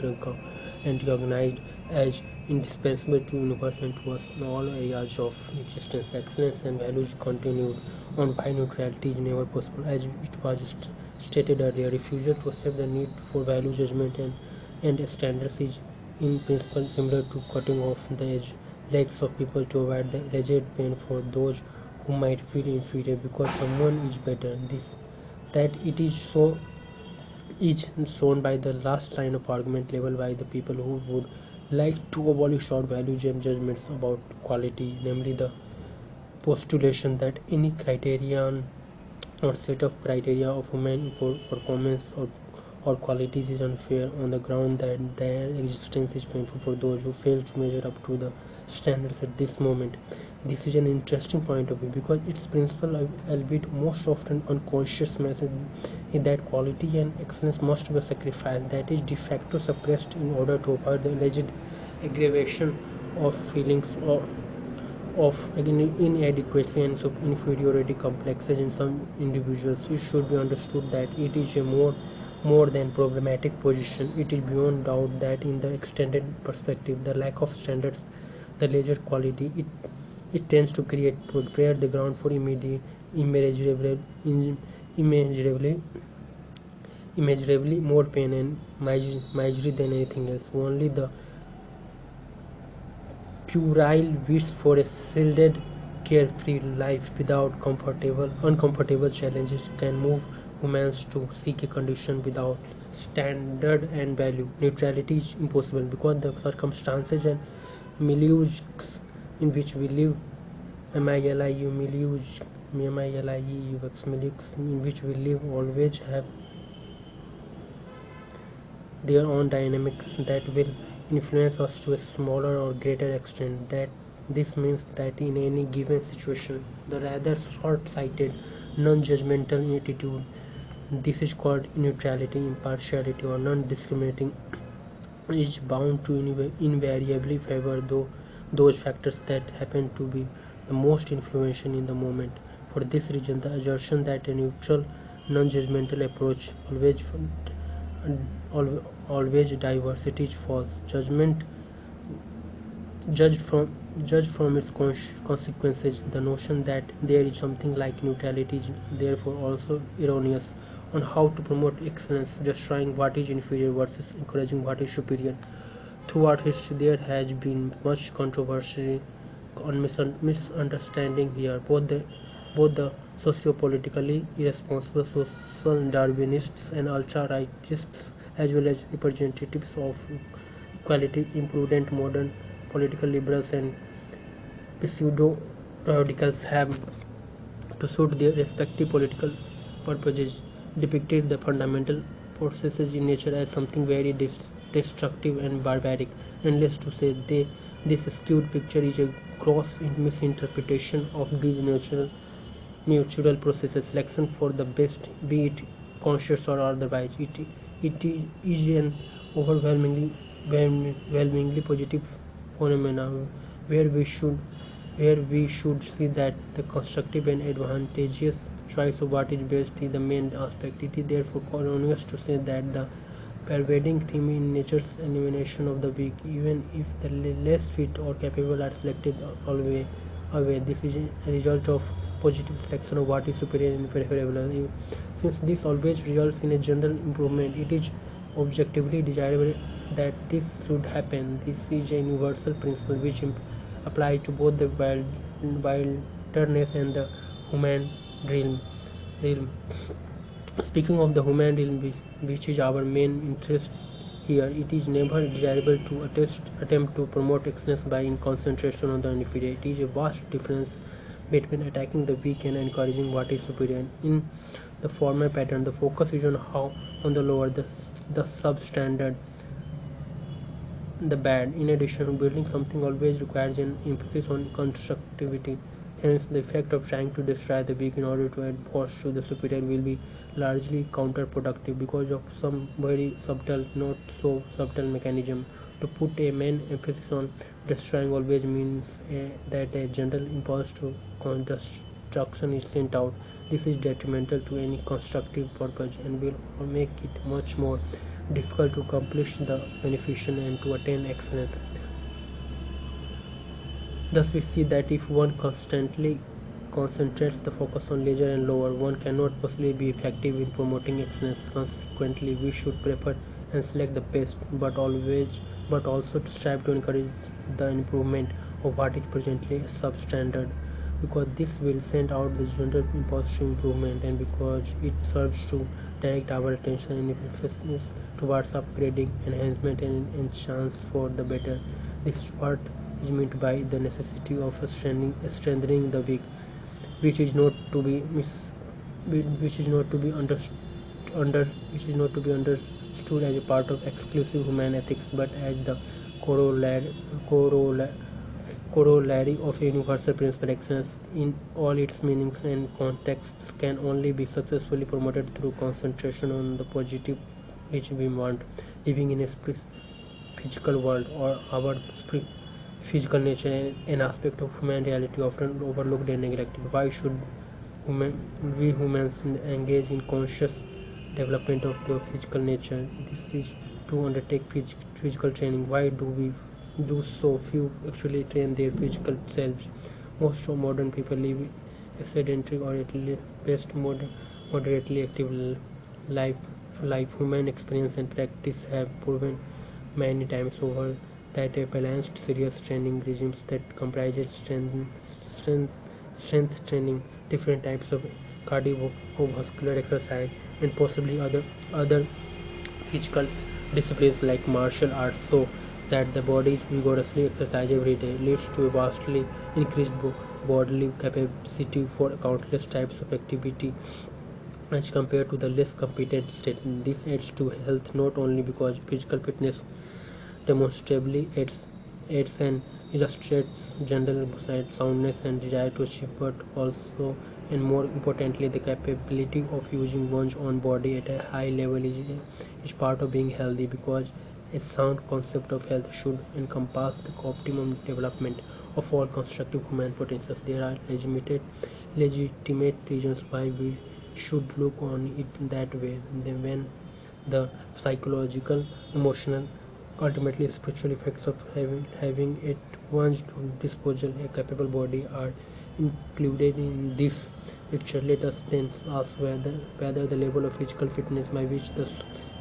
and recognized as indispensable to universe and to us in all areas of existence. Excellence and values continued on by neutrality is never possible. As it was stated earlier, refusal to accept the need for value judgment and standards is in principle similar to cutting off the legs of people to avoid the alleged pain for those who might feel inferior because someone is better. That it is so is shown by the last line of argument leveled by the people who would like to abolish all value judgments about quality, namely the postulation that any criterion or set of criteria of human performance or qualities is unfair on the ground that their existence is painful for those who fail to measure up to the standards at this moment. This is an interesting point of view because its principle, albeit most often unconscious message, is that quality and excellence must be a sacrifice that is de facto suppressed in order to avoid the alleged aggravation of feelings of inadequacy and inferiority complexes in some individuals. It should be understood that it is a more than problematic position. It is beyond doubt that in the extended perspective, the lack of standards, the lesser quality, it tends to prepare the ground for immeasurably more pain and misery than anything else. Only the puerile wish for a shielded, carefree life without uncomfortable challenges can move humans to seek a condition without standard and value. Neutrality is impossible because the circumstances and milieux in which we live, milieux in which we live always have their own dynamics that will influence us to a smaller or greater extent. That this means that in any given situation, the rather short-sighted, non-judgmental attitude, this is called neutrality, impartiality, or non-discriminating, is bound to invariably favor those factors that happen to be the most influential in the moment. For this reason, the assertion that a neutral, non-judgmental approach always diversity is false. Judged from its consequences, the notion that there is something like neutrality is therefore also erroneous on how to promote excellence, destroying what is inferior versus encouraging what is superior. Throughout history, there has been much controversy on misunderstanding here. Both the socio-politically irresponsible social Darwinists and ultra-rightists, as well as representatives of equality, imprudent modern political liberals and pseudo-radicals, have, to suit their respective political purposes, depicted the fundamental processes in nature as something very destructive and barbaric. Needless to say, this skewed picture is a gross misinterpretation of these natural processes. Selection for the best, be it conscious or otherwise, it is an overwhelmingly positive phenomenon where we should see that the constructive and advantageous choice of what is best is the main aspect. It is therefore erroneous to say that the pervading theme in nature's elimination of the weak, even if the less fit or capable are selected always away. This is a result of positive selection of what is superior and preferable. Since this always results in a general improvement, it is objectively desirable that this should happen. This is a universal principle which applies to both the wilderness and the human realm. Speaking of the human realm, which is our main interest here, it is never desirable to attempt to promote excellence by concentration on the inferior. It is a vast difference between attacking the weak and encouraging what is superior. In the former pattern, the focus is on the lower, the substandard, the bad. In addition, building something always requires an emphasis on constructivity. Hence, the effect of trying to destroy the weak in order to add force to the superior will be largely counterproductive because of some very subtle, not so subtle mechanism. To put a main emphasis on destroying always means that a general impulse to destruction is sent out. This is detrimental to any constructive purpose and will make it much more difficult to accomplish the beneficial and to attain excellence. Thus, we see that if one constantly concentrates the focus on leisure and lower, one cannot possibly be effective in promoting excellence. Consequently, we should prefer and select the best, but also to strive to encourage the improvement of what is presently substandard, because this will send out the general impulse to improvement, and because it serves to direct our attention and emphasis towards upgrading, enhancement, and chance for the better. This is what is meant by the necessity of strengthening the weak, which is not to be understood as a part of exclusive human ethics, but as the corollary of a universal principle. Excellence in all its meanings and contexts can only be successfully promoted through concentration on the positive which we want. Living in a physical world, or our physical nature, an aspect of human reality often overlooked and neglected. Why should we humans engage in conscious development of the physical nature? This is to undertake physical training. Why do so few actually train their physical selves? Most of modern people live a sedentary or at best moderately active life. Human experience and practice have proven many times over that a balanced serious training regimes that comprises strength training, different types of cardiovascular exercise, and possibly other physical disciplines like martial arts, so that the body is vigorously exercised every day, leads to a vastly increased bodily capacity for countless types of activity as compared to the less competent state. This adds to health not only because physical fitness demonstrably aids and illustrates general soundness and desire to achieve, but also and more importantly, the capability of using one's own body at a high level is part of being healthy, because a sound concept of health should encompass the optimum development of all constructive human potentials. There are legitimate reasons why we should look on it that way. When the psychological, emotional, ultimately spiritual effects of having at one's disposal a capable body are included in this picture, let us then ask whether the level of physical fitness by which the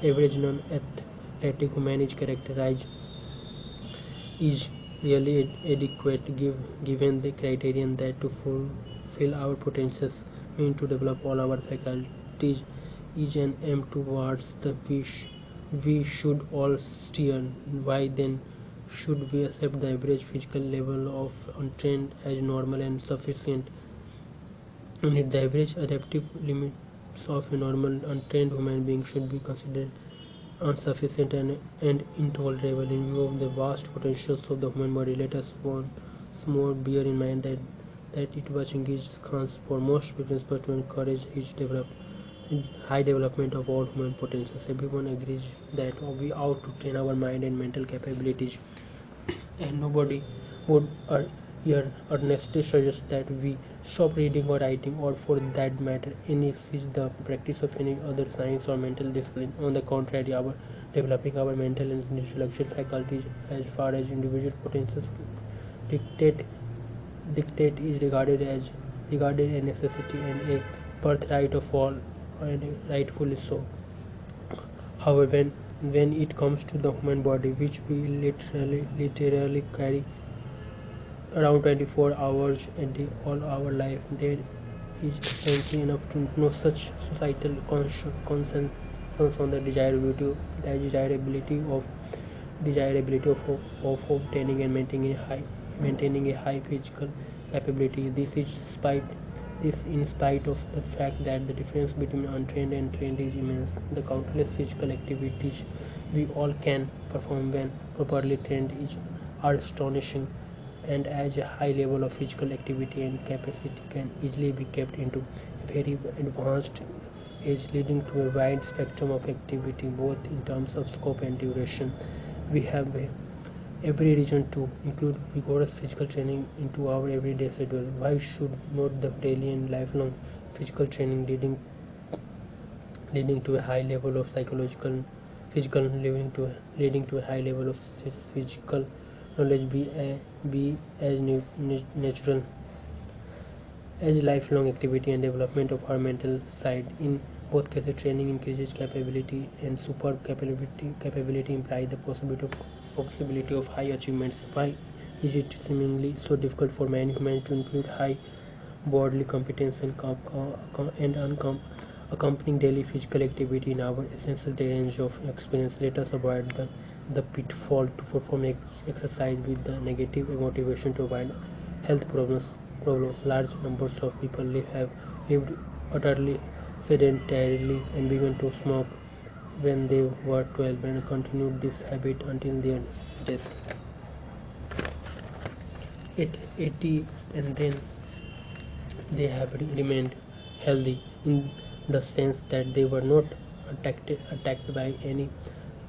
average non-athletic human is characterized is really adequate, given the criterion that to fulfill our potentials mean to develop all our faculties is an aim towards the we should all steer. Why then should we accept the average physical level of untrained as normal and sufficient, and if the average adaptive limits of a normal untrained human being should be considered insufficient and intolerable in view of the vast potentials of the human body? Let us once more bear in mind that it was Genghis Khan's foremost principle to encourage high development of all human potentials. Everyone agrees that we ought to train our mind and mental capabilities, and nobody would earnestly suggest that we stop reading or writing, or for that matter, any cease the practice of any other science or mental discipline. On the contrary, our developing our mental and intellectual faculties as far as individual potentials dictate dictate is regarded a necessity and a birthright of all, and rightfully so. However, when it comes to the human body, which we literally carry around 24 hours a day all our life, there is plenty enough to know such societal consensus on the desirability of obtaining and maintaining a high physical capability. This in spite of the fact that the difference between untrained and trained is immense. The countless physical activities we all can perform when properly trained are astonishing, and as a high level of physical activity and capacity can easily be kept into a very advanced age, leading to a wide spectrum of activity both in terms of scope and duration. We have every reason to include vigorous physical training into our everyday schedule. Why should not the daily and lifelong physical training leading to a high level of physical leading to a high level of physical knowledge be as natural as lifelong activity and development of our mental side? In both cases, training increases capability, and superb capability implies the possibility of high achievements. Why is it seemingly so difficult for many humans to include high bodily competence and accompanying daily physical activity in our essential range of experience? Let us avoid the pitfall to perform exercise with the negative motivation to avoid health problems. Large numbers of people have lived utterly sedentarily and began to smoke when they were 12 and continued this habit until their death at 80, and then they have remained healthy in the sense that they were not attacked by any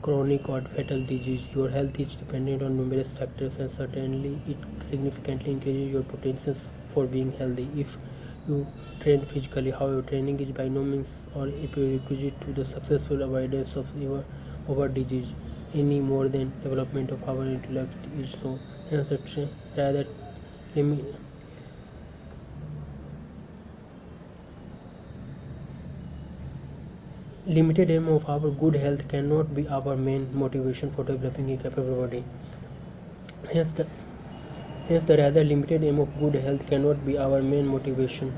chronic or fatal disease. Your health is dependent on numerous factors, and certainly it significantly increases your potential for being healthy if you train physically. However, training is by no means or a prerequisite to the successful avoidance of over disease, any more than development of our intellect is so. Hence, rather limited aim of our good health cannot be our main motivation for developing a capable body. Hence, the rather limited aim of good health cannot be our main motivation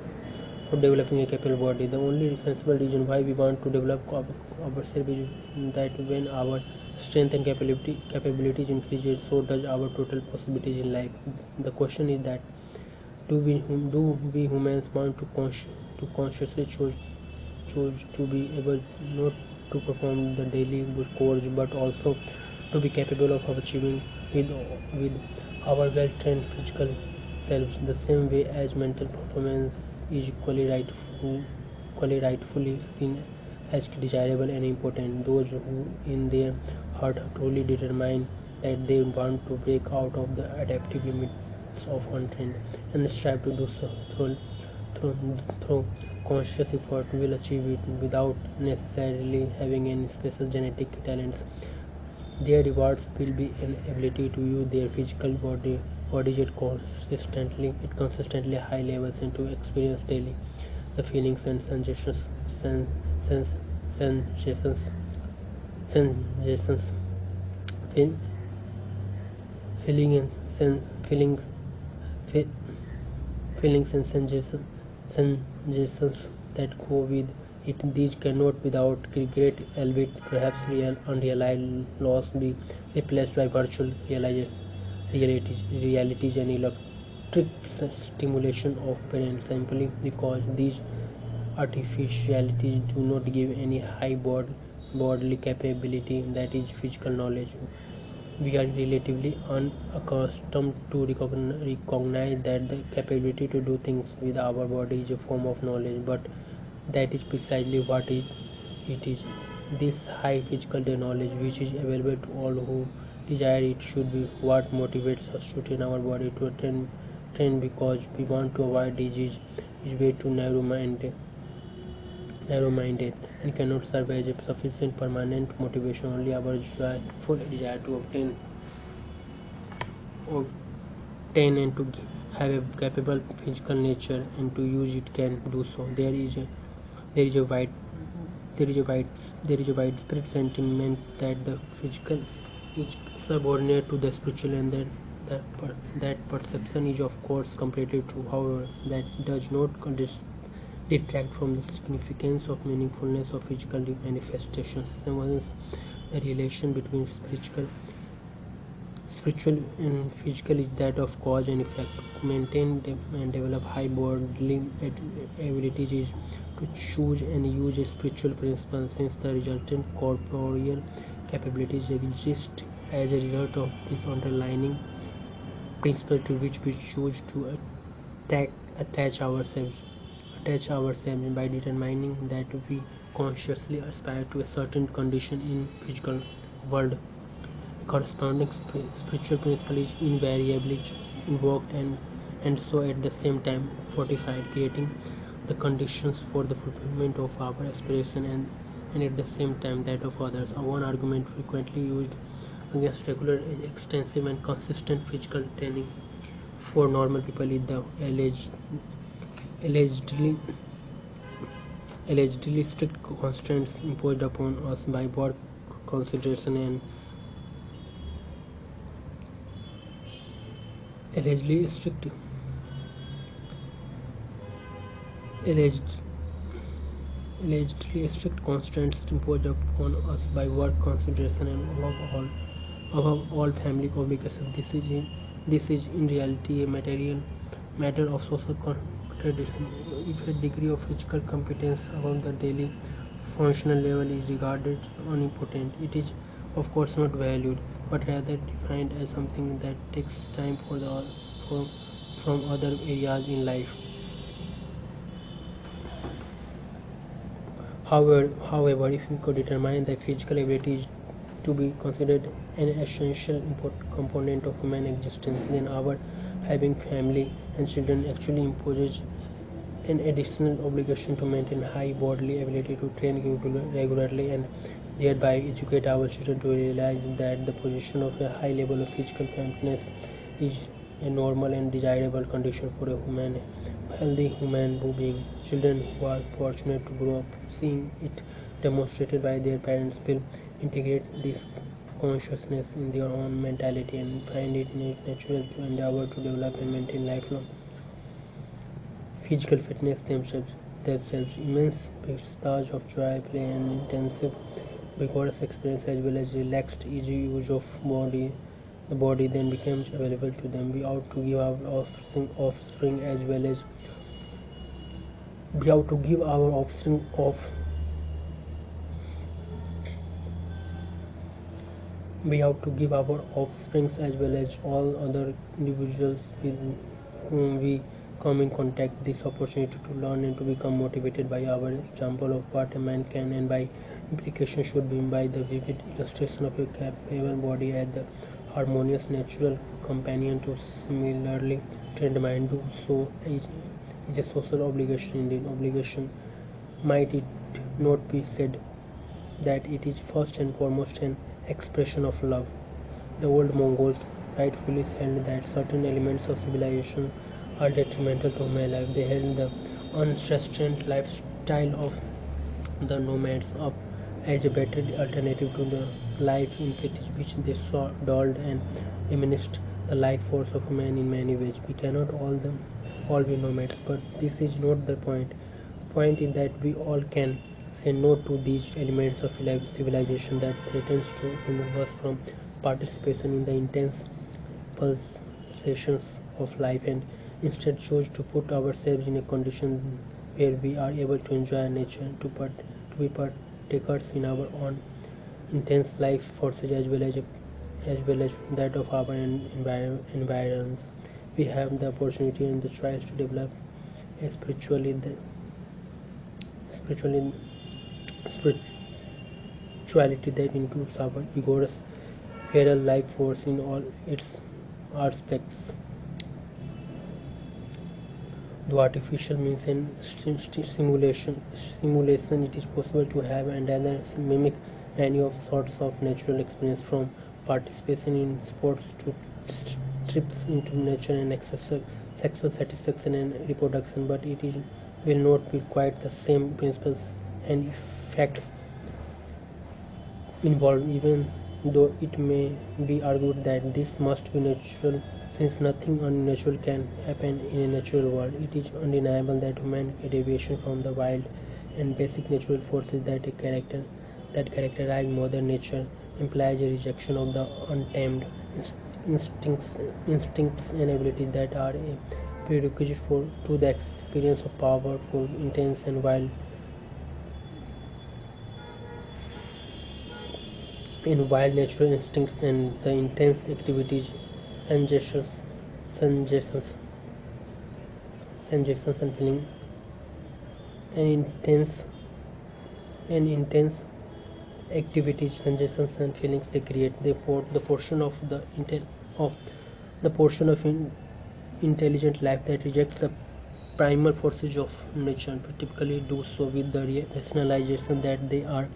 for developing a capable body. The only sensible reason why we want to develop ourselves is that when our strength and capabilities increases, so does our total possibilities in life. The question is that do we humans want to consciously choose to be able not to perform the daily chores, but also to be capable of achieving with our well-trained physical selves, the same way as mental performance is rightfully seen as desirable and important. Those who in their heart are truly determined that they want to break out of the adaptive limits of untrained and strive to do so through conscious effort will achieve it without necessarily having any special genetic talents. Their rewards will be an ability to use their physical bodies at consistently high levels and to experience daily the feelings and sensations sensations feel, feeling and feelings feelings and sensations that go with it. These cannot without regret, albeit perhaps unrealized loss, be replaced by virtual realities and electric stimulation of parents, simply because these artificialities do not give any high bodily capability, that is physical knowledge. We are relatively unaccustomed to recognize that the capability to do things with our body is a form of knowledge, but that is precisely what it is. This high physical knowledge, which is available to all who desire it, should be what motivates us to train our body to train because we want to avoid disease is way too narrow minded. narrow-minded and cannot serve as a sufficient permanent motivation. Only our joyful desire to obtain and to have a capable physical nature and to use it can do so. There is a wide there is a widespread sentiment that the physical is subordinate to the spiritual, and that perception is of course completely true. However, that does not detract from the significance of meaningfulness of physical manifestations. Once the relation between spiritual and physical is that of cause and effect. To maintain and develop high bodily abilities is to choose and use a spiritual principle, since the resultant corporeal capabilities exist as a result of this underlying principle to which we choose to attach ourselves by determining that we consciously aspire to a certain condition in physical world. Corresponding spiritual principle is invariably invoked and so at the same time fortified, creating the conditions for the fulfillment of our aspiration and at the same time that of others. One argument frequently used against regular, extensive and consistent physical training for normal people is the allegedly strict constraints imposed upon us by work consideration and allegedly strict alleged allegedly strict constraints imposed upon us by work consideration and above all family obligations. This is in reality a material matter of social contradiction. If a degree of physical competence above the daily functional level is regarded unimportant, it is of course not valued, but rather defined as something that takes time from other areas in life. However, if we could determine that physical ability is to be considered an essential component of human existence, then our having family and children actually imposes an additional obligation to maintain high bodily ability, to train regularly and thereby educate our children to realize that the possession of a high level of physical fitness is a normal and desirable condition for a healthy human being. Children who are fortunate to grow up seeing it demonstrated by their parents will integrate this consciousness in their own mentality and find it natural to endeavor to develop and maintain lifelong physical fitness themselves. Immense vistas of joy, play, and intensive, vigorous experience, as well as relaxed, easy use of the body then becomes available to them. We ought to give our offspring as well as we have to give our offspring of we have to give our offsprings as well as all other individuals with whom we come in contact this opportunity to learn and to become motivated by our example of what a man can, and by implication should be by the vivid illustration of a capable body as the harmonious natural companion to similarly trained mind. Do so is a social obligation. Indeed, obligation, might it not be said that it is first and foremost an expression of love. The old Mongols rightfully held that certain elements of civilization are detrimental to human life. They held the unrestrained lifestyle of the nomads up as a better alternative to the life in cities, which they saw dulled and diminished the life force of man in many ways. We cannot all be nomads, but this is not the point. The point is that we all can say no to these elements of civilization that threatens to remove us from participation in the intense pulsations of life, and instead choose to put ourselves in a condition where we are able to enjoy nature, to be partakers in our own intense life forces as well as that of our environs. We have the opportunity and the choice to develop a spiritually spirituality that includes our vigorous feral life force in all its aspects. Though artificial means in simulation, it is possible to have and rather mimic many of sorts of natural experience, from participation in sports to trips into nature and sexual satisfaction and reproduction. But will not be quite the same principles and effects involved, even though it may be argued that this must be natural, since nothing unnatural can happen in a natural world. It is undeniable that human deviation from the wild and basic natural forces that characterize modern nature implies a rejection of the untamed instincts and abilities that are a prerequisite to the experience of powerful, intense, and wild natural instincts and the intense activities, suggestions, suggestions, suggestions and feeling and intense activities, suggestions and feelings they create. Therefore, the portion of intelligent life that rejects the primal forces of nature typically do so with the rationalization that they are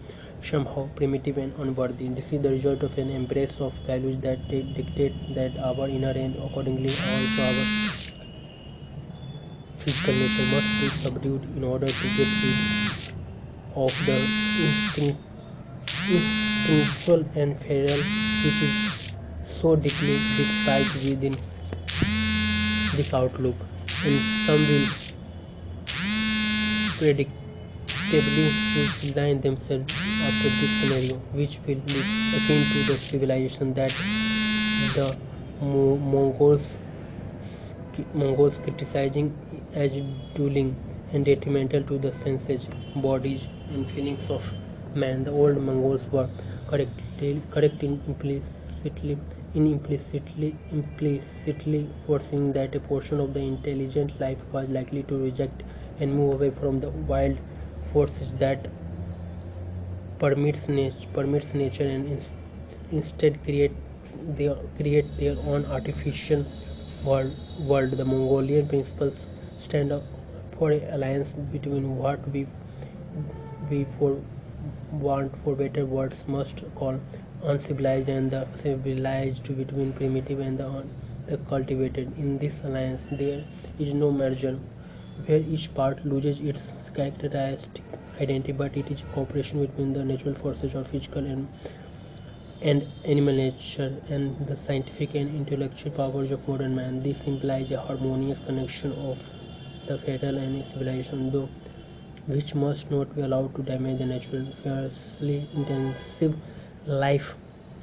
somehow primitive and unworthy. This is the result of an embrace of values that dictate that our inner and accordingly also our physical nature must be subdued in order to get rid of the instinctual and feral which is so deeply disguised within this outlook, and some will predictably resign themselves after this scenario, which will be akin to the civilization that the Mongols criticizing as dueling and detrimental to the senses, bodies, and feelings of man. The old Mongols were correct in implicitly foreseeing that a portion of the intelligent life was likely to reject and move away from the wild forces that permits nature and instead create their own artificial world. The Mongolian principles stand up for an alliance between what we for want for better words must call uncivilized and the civilized, between primitive and the cultivated. In this alliance there is no merger where each part loses its characteristic identity, but it is cooperation between the natural forces of physical and animal nature and the scientific and intellectual powers of modern man. This implies a harmonious connection of the fetal and civilization, though which must not be allowed to damage the natural, fiercely intensive life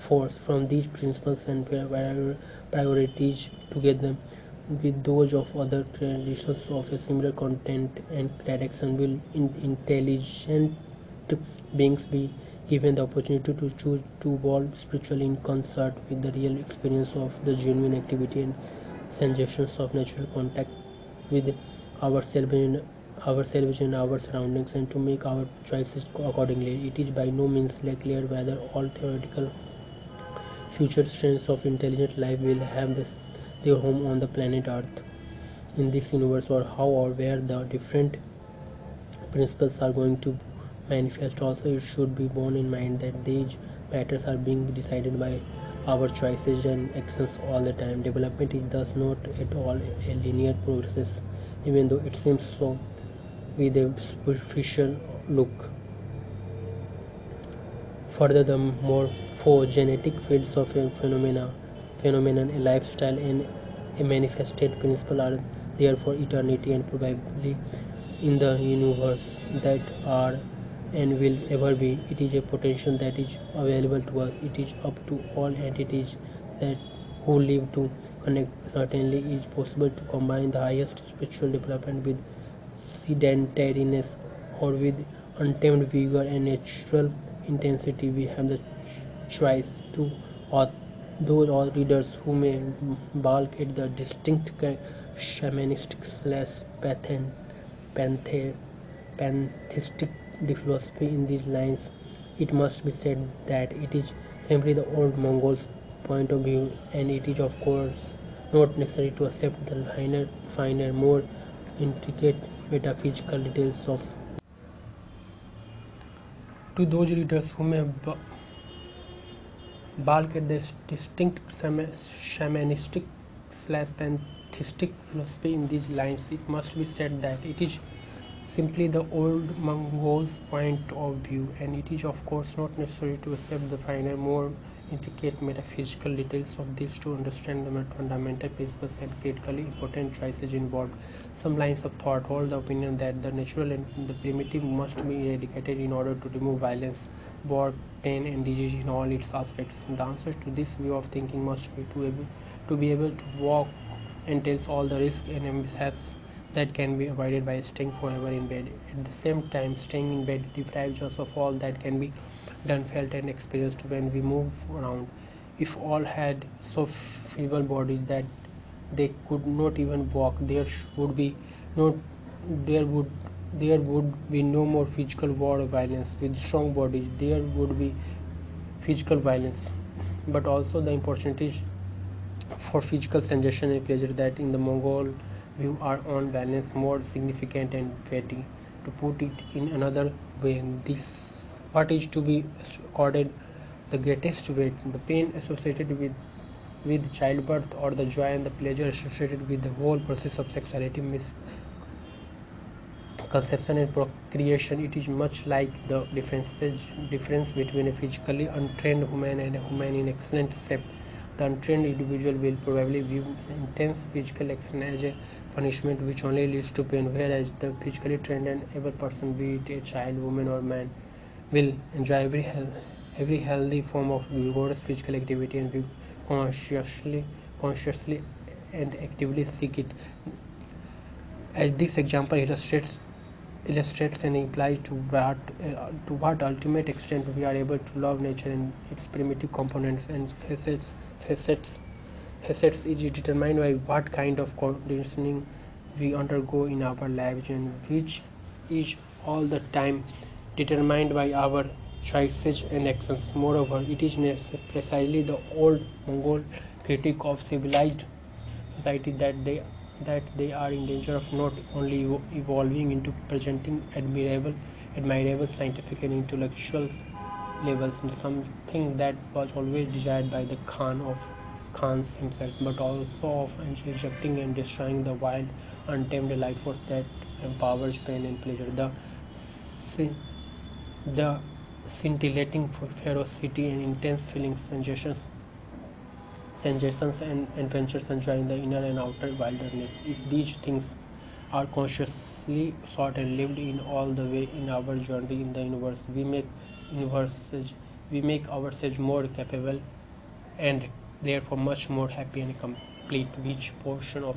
force. From these principles and priorities, together with those of other traditions of a similar content and direction, will intelligent beings be given the opportunity to choose to evolve spiritually in concert with the real experience of the genuine activity and sensations of natural contact with ourselves and our surroundings, and to make our choices accordingly. It is by no means clear whether all theoretical future strains of intelligent life will have their home on the planet Earth in this universe, or how or where the different principles are going to manifest. Also, it should be borne in mind that these matters are being decided by our choices and actions all the time. Development is thus not at all a linear process, even though it seems so with a superficial look. Further, the morphogenetic fields of a phenomenon, a lifestyle, and a manifested principle are there for eternity and probably in the universe that are and will ever be. It is a potential that is available to us. It is up to all entities that who live to connect. Certainly, it is possible to combine the highest spiritual development with sedentariness, or with untamed vigor and natural intensity. We have the choice to those all readers who may balk at the distinct shamanistic / pantheistic philosophy in these lines. It must be said that it is simply the old Mongols' point of view, and it is of course not necessary to accept the finer, more intricate metaphysical details of. To those readers who may balk at the distinct shamanistic / pantheistic philosophy in these lines, it must be said that it is simply the old Mongols' point of view, and it is of course not necessary to accept the finer, more intricate metaphysical details of this to understand the fundamental principles and critically important choices involved. Some lines of thought hold the opinion that the natural and the primitive must be eradicated in order to remove violence, war, pain, and disease in all its aspects. The answer to this view of thinking must be to be able to walk entails all the risks and mishaps that can be avoided by staying forever in bed. At the same time, staying in bed deprives us of all that can be done, felt, and experienced when we move around. If all had so feeble bodies that they could not even walk, would be no there would be no more physical war or violence. With strong bodies, there would be physical violence, but also the opportunities for physical sensation and pleasure that in the Mongol view are on balance more significant and weighty. To put it in another way, this what is to be accorded the greatest weight, the pain associated with childbirth or the joy and the pleasure associated with the whole process of sexuality, conception and procreation. It is much like the difference between a physically untrained human and a human in excellent shape. The untrained individual will probably view intense physical action as a punishment which only leads to pain, whereas the physically trained and able person, be it a child, woman, or man, will enjoy every healthy form of vigorous physical activity and will consciously and actively seek it. As this example illustrates and implies to what ultimate extent we are able to love nature and its primitive components and facets is determined by what kind of conditioning we undergo in our lives, and which is all the time determined by our choices and actions. Moreover, it is precisely the old Mongol critique of civilized society that they are in danger of not only evolving into presenting admirable scientific and intellectual levels, something that was always desired by the Khans himself, but also of rejecting and destroying the wild, untamed life force that empowers pain and pleasure. The scintillating ferocity and intense feelings, sensations and adventures enjoyed in the inner and outer wilderness. If these things are consciously sought and lived in all the way in our journey in the universe, we make ourselves more capable and therefore much more happy and complete. Which portion of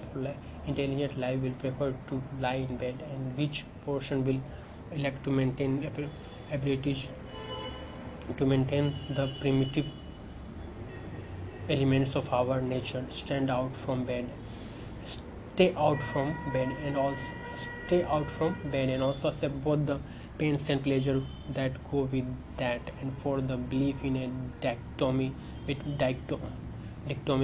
intelligent life will prefer to lie in bed, and which portion will elect to maintain abilities to maintain the primitive elements of our nature, stay out from bed and also accept both the pains and pleasure that go with that, and for the belief in a dichotomy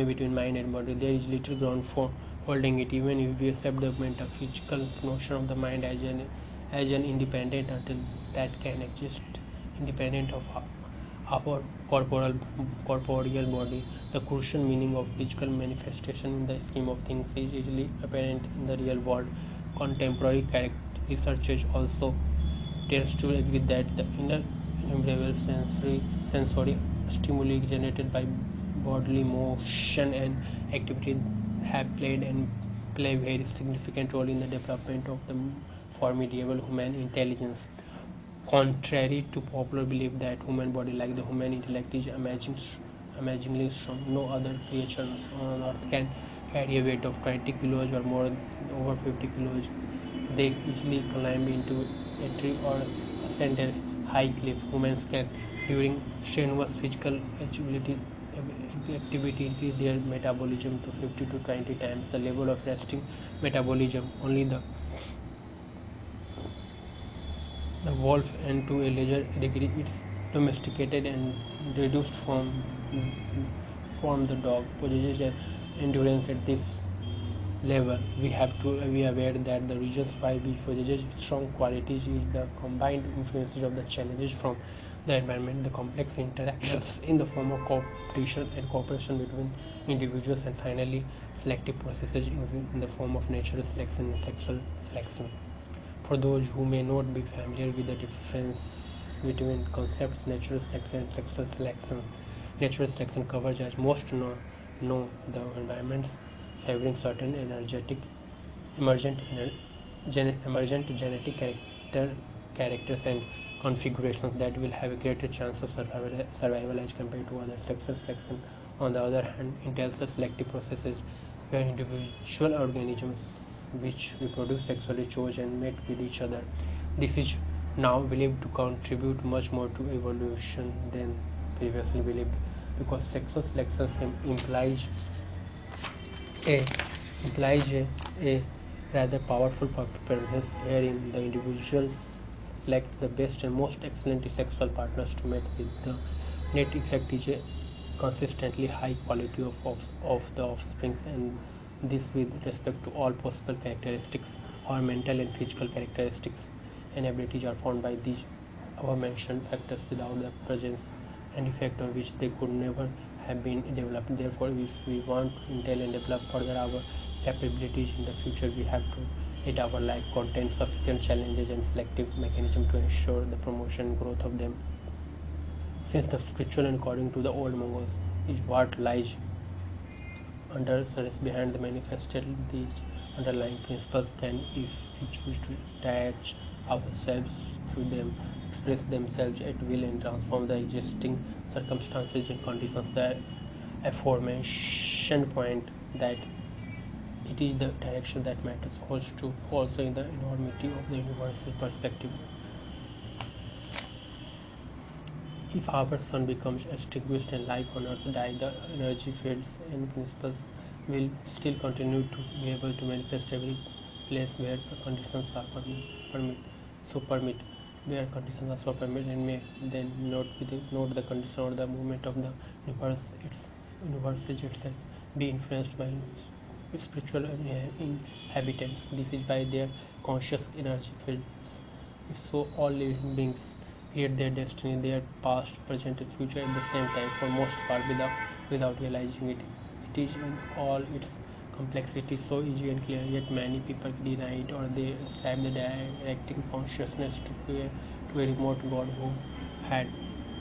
between mind and body, there is little ground for holding it, even if we accept the metaphysical notion of the mind as an independent until that can exist independent of our corporeal body. The crucial meaning of physical manifestation in the scheme of things is easily apparent in the real world. Contemporary researchers also tends to agree that the innumerable sensory stimuli generated by bodily motion and activity have played and play a very significant role in the development of the formidable human intelligence. Contrary to popular belief that human body, like the human intellect, is amazingly strong, no other creature on earth can carry a weight of 20 kilos or more, over 50 kilos. They easily climb into a tree or ascend a high cliff. Humans can, during strenuous physical activity, increase their metabolism to 50 to 20 times the level of resting metabolism. Only the wolf, and to a lesser degree its domesticated and reduced form the dog, possesses endurance at this level. We have to be aware that the reasons why we possess strong qualities is the combined influences of the challenges from the environment, the complex interactions in the form of competition and cooperation between individuals, and finally selective processes in the form of natural selection and sexual selection. For those who may not be familiar with the difference between concepts natural selection and sexual selection, natural selection covers, as most know the environments favoring certain emergent genetic characters and configurations that will have a greater chance of survival as compared to other. Sexual selection, on the other hand, entails the selective processes where individual organisms which reproduce sexually choose and mate with each other. This is now believed to contribute much more to evolution than previously believed, because sexual selection implies a a rather powerful preference wherein the individuals select the best and most excellent sexual partners to mate with. The net effect is a consistently high quality of the offsprings, and this with respect to all possible characteristics. Our mental and physical characteristics and abilities are formed by these above mentioned factors, without the presence and effect of which they could never have been developed. Therefore, if we want to intel and develop further our capabilities in the future, we have to let our life contain sufficient challenges and selective mechanism to ensure the promotion and growth of them. Since the spiritual, and according to the old Mongols, is what lies under surface behind the manifested, these underlying principles can, if we choose to attach ourselves to them, express themselves at will and transform the existing circumstances and conditions. The aforementioned point that it is the direction that matters holds true also in the enormity of the universal perspective. If our sun becomes extinguished and life on earth dies, the energy fields and principles will still continue to be able to manifest every place where the conditions are permit, where conditions are so permit, and may then note the condition or the movement of the universe itself be influenced by spiritual inhabitants. This is by their conscious energy fields. So all living beings create their destiny, their past, present, and future at the same time, for most part without realizing it. It is in all its complexity so easy and clear, yet many people deny it, or they ascribe the directing consciousness to a remote god who had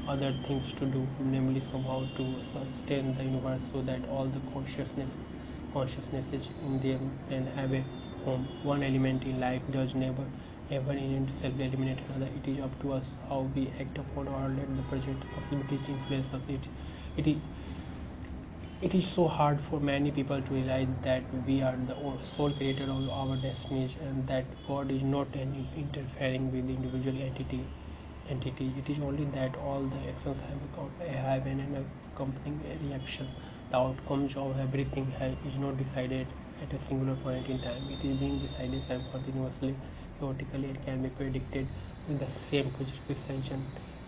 other things to do, namely somehow to sustain the universe, so that all the consciousnesses in them can have a home. One element in life does never ever in itself eliminate another. It is up to us how we act upon or let the present possibilities influence us. It is it is so hard for many people to realize that we are the sole creator of our destinies, and that God is not interfering with the individual entity. It is only that all the actions have an accompanying reaction. The outcomes of everything is not decided at a singular point in time. It is being decided continuously, chaotically, and can be predicted with the same precision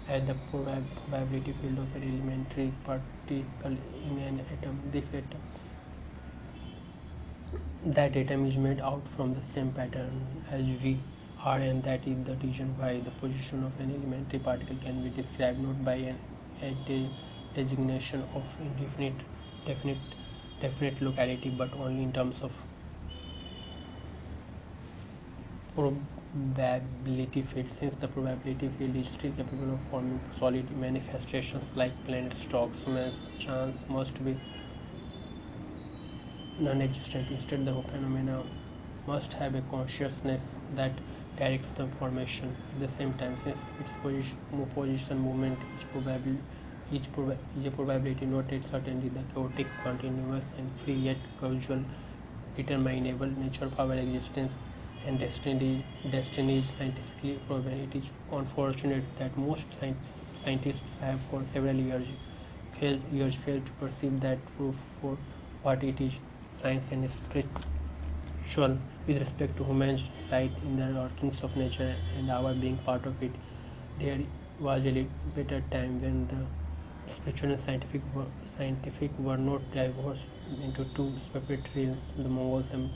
as the probability field of an elementary particle in an atom. That atom is made out from the same pattern as we are, and that is the reason why the position of an elementary particle can be described not by a designation of definite definite locality, but only in terms of probability field. Since the probability field is still capable of forming solid manifestations like planet stocks, man's chance must be non-existent. Instead, the phenomena must have a consciousness that directs the formation. At the same time, since its position movement is a probability not yet certainly, the chaotic, continuous, and free yet causal determinable nature of our existence and destiny is scientifically proven. It is unfortunate that most scientists have for several years failed to perceive that proof for what it is. Science and spiritual with respect to human sight in the workings of nature and our being part of it. There was a better time when the spiritual and scientific were not divorced into two separate realms. The Mongols and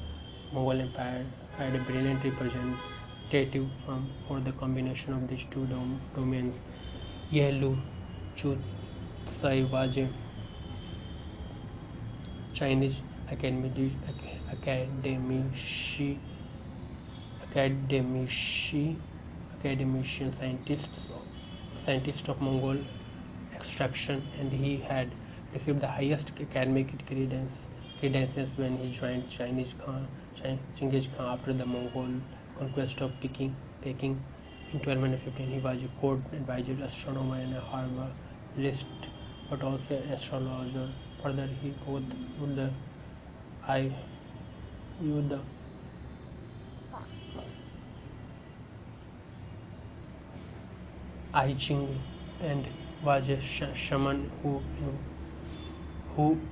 Mongol Empire had a brilliant representative for the combination of these two domains. Yelu Chutsai was a Chinese academician, academician, academician scientist of Mongol extraction, and he had received the highest academic credentials when he joined Genghis Khan after the Mongol conquest of Peking in 1215. He was a court advisor, astronomer, and a herbalist, but also an astrologer. Further, he both used the I used the I Ching and was a shaman who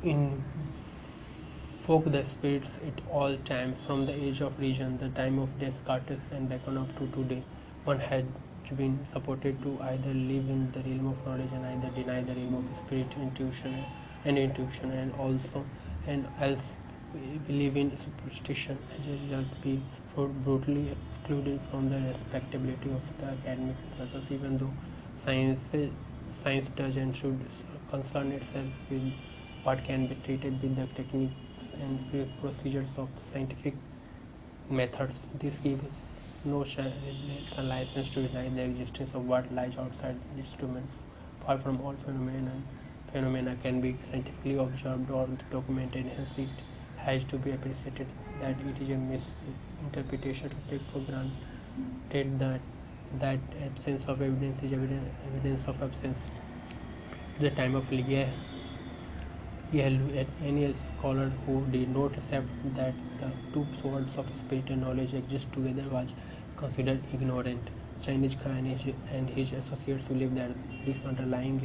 invoked the spirits at all times. From the age of reason, the time of Descartes, and Bacon up to today, one had been supported to either live in the realm of knowledge and either deny the realm of spirit, intuition, and also and else believe in superstition. As a result, be brutally excluded from the respectability of the academic circles, even though science does and should concern itself with what can be treated with the techniques and procedures of the scientific methods. This gives no license to deny the existence of what lies outside its domain. Far from all phenomena can be scientifically observed or documented, hence it has to be appreciated that it is a misinterpretation to take for granted that absence of evidence is evidence of absence. At the time of any scholar who did not accept that the two swords of spirit and knowledge exist together was considered ignorant. Chinese Khan and his associates believed that this underlying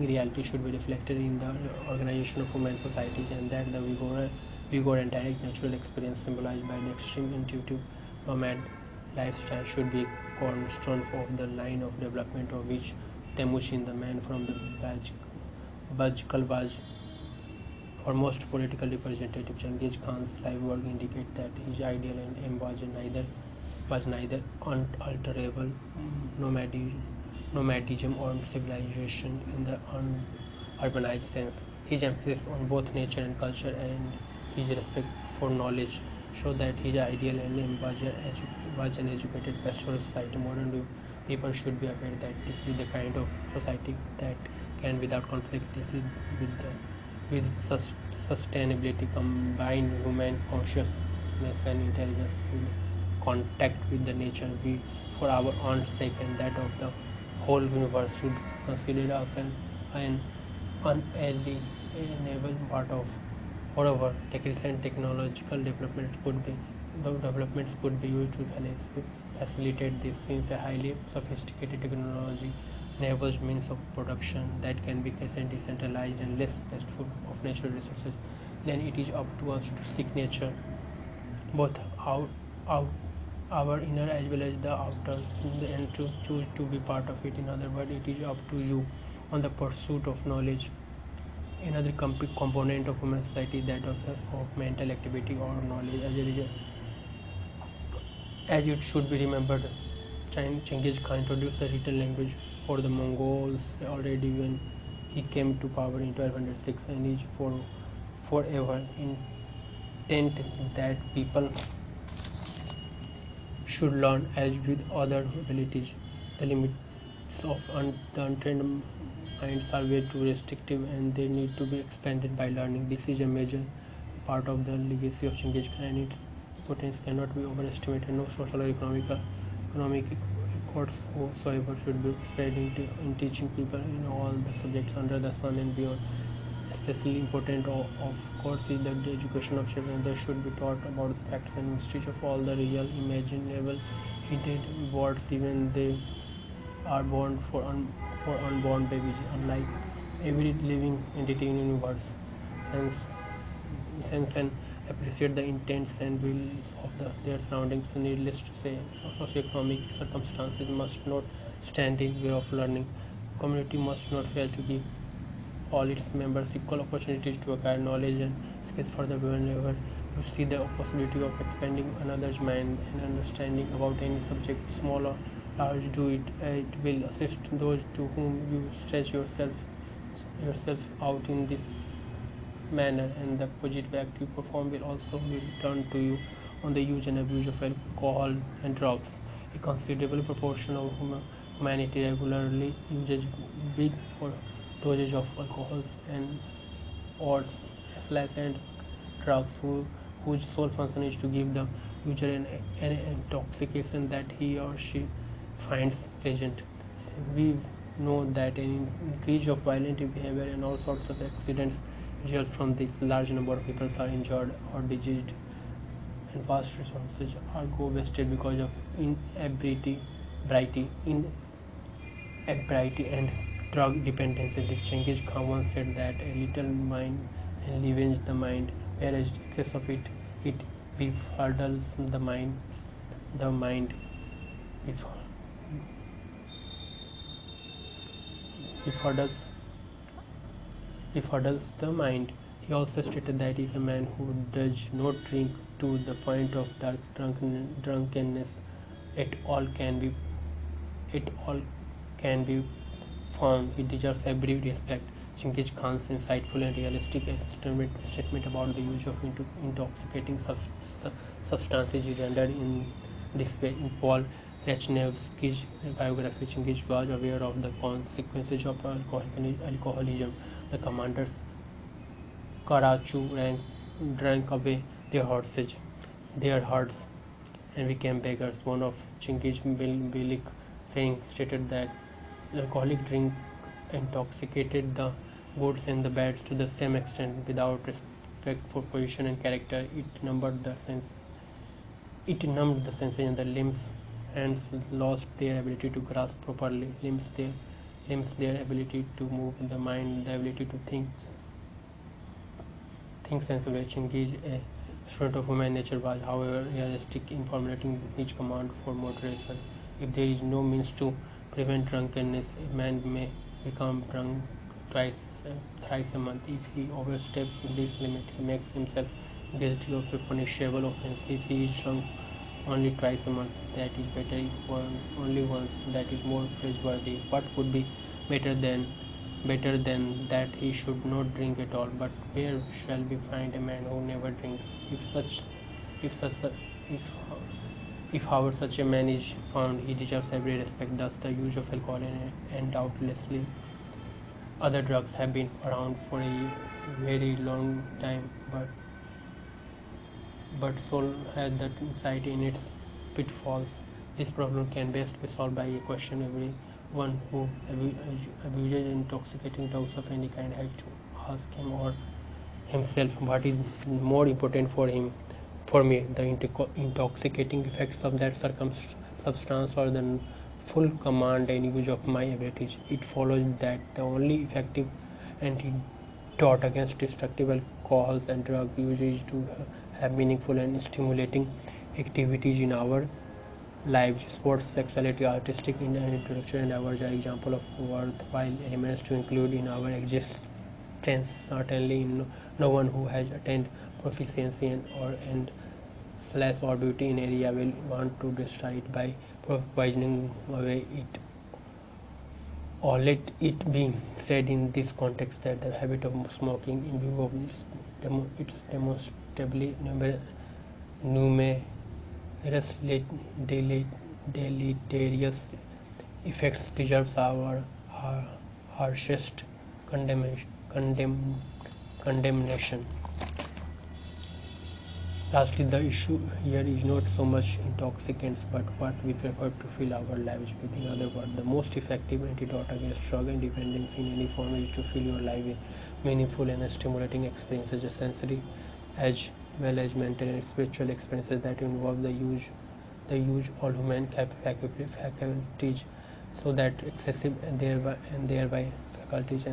reality should be reflected in the organization of human societies, and that the vigor and direct natural experience symbolized by the extreme intuitive nomad lifestyle should be cornerstone of the line of development of which Temujin, the man from the Bajkal, was foremost political representative. Genghis Khan's life work indicates that his ideal and aim was neither unalterable nomadism or civilization in the urbanized sense. His emphasis on both nature and culture and his respect for knowledge show that his ideal and aim was an educated pastoral society. Modern people should be aware that this is the kind of society that can, without conflict, with sustainability, combine human consciousness and intelligence with contact with the nature. We, for our own sake and that of the whole universe, should consider ourselves an unalienable part of. Moreover, recent technological developments could be used to facilitate this, since a highly sophisticated technology enables means of production that can be decentralized and less wasteful of natural resources. Then it is up to us to seek nature, both out our inner as well as the outer, and to choose to be part of it. In other words, it is up to you on the pursuit of knowledge. Another component of human society, that of mental activity or knowledge. As it should be remembered, Genghis Khan introduced the written language for the Mongols already when he came to power in 1206, and is forever intent that people should learn. As with other abilities, the limits of the untrained minds are way too restrictive, and they need to be expanded by learning. This is a major part of the legacy of Genghis Khan, and its importance cannot be overestimated. No social or economic efforts whatsoever should be spared in teaching people in all the subjects under the sun and beyond. Especially important, of course, is that the education of children. They should be taught about the facts and mysteries of all the real, imaginable, hidden worlds, even they are born for unborn babies. Unlike every living entity in the universe, sense and appreciate the intents and wills of their surroundings. Needless to say, socioeconomic circumstances must not stand in way of learning. Community must not fail to give all its members equal opportunities to acquire knowledge and skills. Further, whenever you see the possibility of expanding another's mind and understanding about any subject, small or large, do it. It will assist those to whom you stretch yourself out in this manner, and the positive act you perform will also be returned to you. On the use and abuse of alcohol and drugs, a considerable proportion of humanity regularly uses big dosage of alcohols and or slash and drugs whose sole function is to give the user an intoxication that he or she finds pleasant. We know that an increase of violent behavior and all sorts of accidents result from this. Large number of people are injured or diseased, and vast resources are go wasted because of inebriety and drug dependency. This Genghis Khan once said that a little mind enlevens the mind, whereas excess of it befuddles the mind befuddles befuddles the mind. He also stated that if a man who does not drink to the point of drunkenness at all can be found, he deserves every respect. Genghis Khan's insightful and realistic statement about the use of intoxicating substances is rendered in this way in Paul Rechnevsky's biography. Genghis was aware of the consequences of alcoholism. The commanders Karachu drank away their herds, and became beggars. One of Genghis Bilik saying stated that the alcoholic drink intoxicated the goods and the bads to the same extent. Without respect for position and character, it numbed the senses and the limbs. Hands lost their ability to grasp properly. Limbs their ability to move. The mind the ability to think sensibly. Genghis, a student of human nature, was however realistic in formulating his command for moderation. If there is no means to prevent drunkenness, a man may become drunk thrice a month. If he oversteps this limit, he makes himself guilty of a punishable offense. If he is drunk only twice a month, that is better. If only once, that is more praiseworthy. What could be better than that he should not drink at all? But where shall we find a man who never drinks? If however such a man is found, he deserves every respect. Thus, the use of alcohol and doubtlessly other drugs have been around for a very long time, but so has the insight in its pitfalls. This problem can best be solved by a question everyone who abuses intoxicating drugs of any kind has to ask him or himself what is more important for me, the intoxicating effects of that substance or the full command and use of my abilities. It follows that the only effective antidote against destructive alcohols and drug use is to have meaningful and stimulating activities in our lives. Sports, sexuality, artistic and intellectual endeavors are examples of worthwhile elements to include in our existence. Certainly, no one who has attained proficiency and slash or beauty in area will want to destroy it by poisoning away it. Or let it be said in this context that the habit of smoking, in view of its demonstrably numerous deleterious effects, deserves our harshest condemnation. Lastly, the issue here is not so much intoxicants, but what we prefer to fill our lives with. In other words, the most effective antidote against drug and dependence in any form is to fill your life with meaningful and stimulating experiences, sensory as well as mental and spiritual experiences that involve the use all human faculties, so that excessive and thereby faculties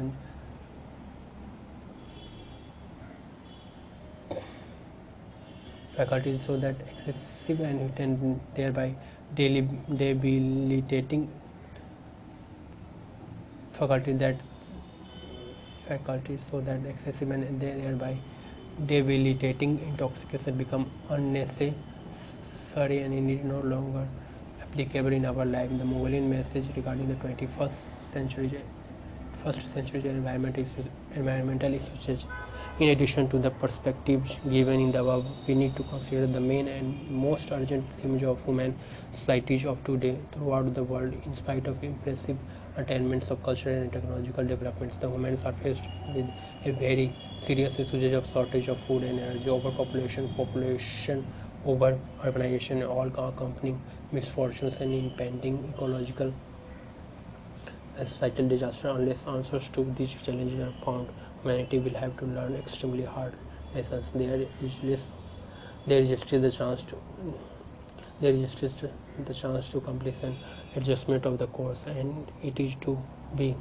faculty so that excessive and thereby debilitating faculty that faculty so that excessive and thereby debilitating intoxication become unnecessary and is no longer applicable in our life. The Mongolian message regarding the 21st century environmental issues. In addition to the perspectives given in the above, we need to consider the main and most urgent themes of human societies of today throughout the world. In spite of impressive attainments of cultural and technological developments, the humans are faced with a very serious issue of shortage of food and energy, population over urbanization, all accompanying misfortunes and impending ecological societal disaster. Unless answers to these challenges are found, humanity will have to learn extremely hard lessons. There is still the chance to complete an adjustment of the course, and it is to be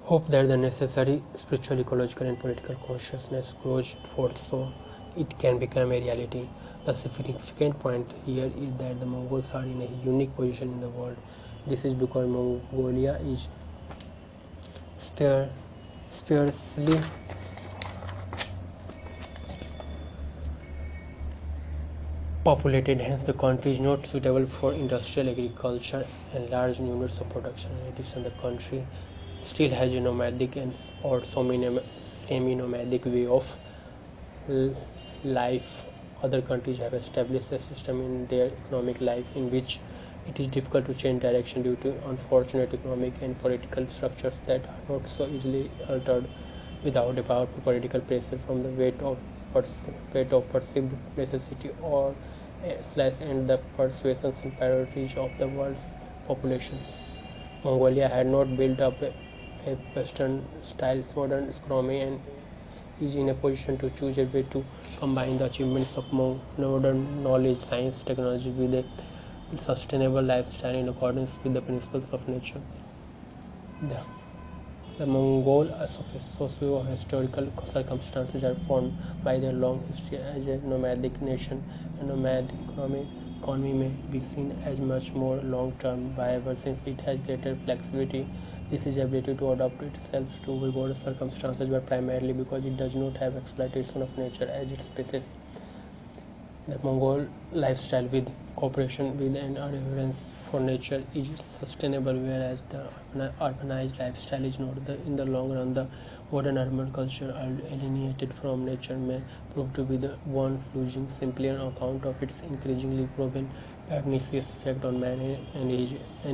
hoped that the necessary spiritual, ecological, and political consciousness grows forth so it can become a reality. The significant point here is that the Mongols are in a unique position in the world. This is because Mongolia is sparsely populated, hence the country is not suitable for industrial agriculture and large units of production. In addition, the country still has a nomadic and or semi-nomadic way of life. Other countries have established a system in their economic life in which it is difficult to change direction due to unfortunate economic and political structures that are not so easily altered without a powerful political pressure from the weight of perceived necessity or and the persuasions and priorities of the world's populations. Mongolia had not built up a Western style modern economy and is in a position to choose a way to combine the achievements of modern knowledge, science, technology with a sustainable lifestyle in accordance with the principles of nature. The Mongol socio-historical circumstances are formed by their long history as a nomadic nation. A nomadic economy may be seen as much more long-term viable since it has greater flexibility. This is ability to adapt itself to rigorous circumstances, but primarily because it does not have exploitation of nature as its basis. The Mongol lifestyle with cooperation with and reverence for nature is sustainable, whereas the urbanized lifestyle is not. In the long run, the modern urban culture alienated from nature may prove to be the one losing simply on account of its increasingly proven pernicious effect on man and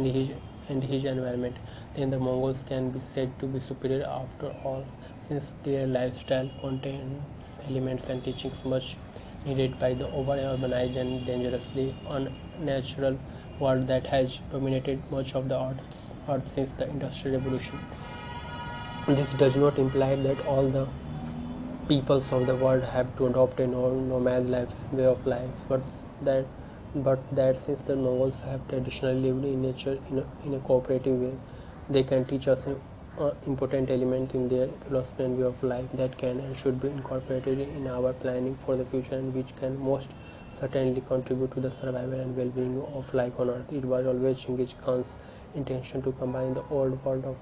his environment. Then the Mongols can be said to be superior after all, since their lifestyle contains elements and teachings much needed by the over-urbanized and dangerously unnatural world that has dominated much of the earth since the Industrial Revolution. This does not imply that all the peoples of the world have to adopt a nomad way of life, but that since the Mongols have traditionally lived in nature in a cooperative way, they can teach us important element in their philosophy and way of life that can and should be incorporated in our planning for the future, and which can most certainly contribute to the survival and well-being of life on earth. It was always Genghis Khan's intention to combine the old world of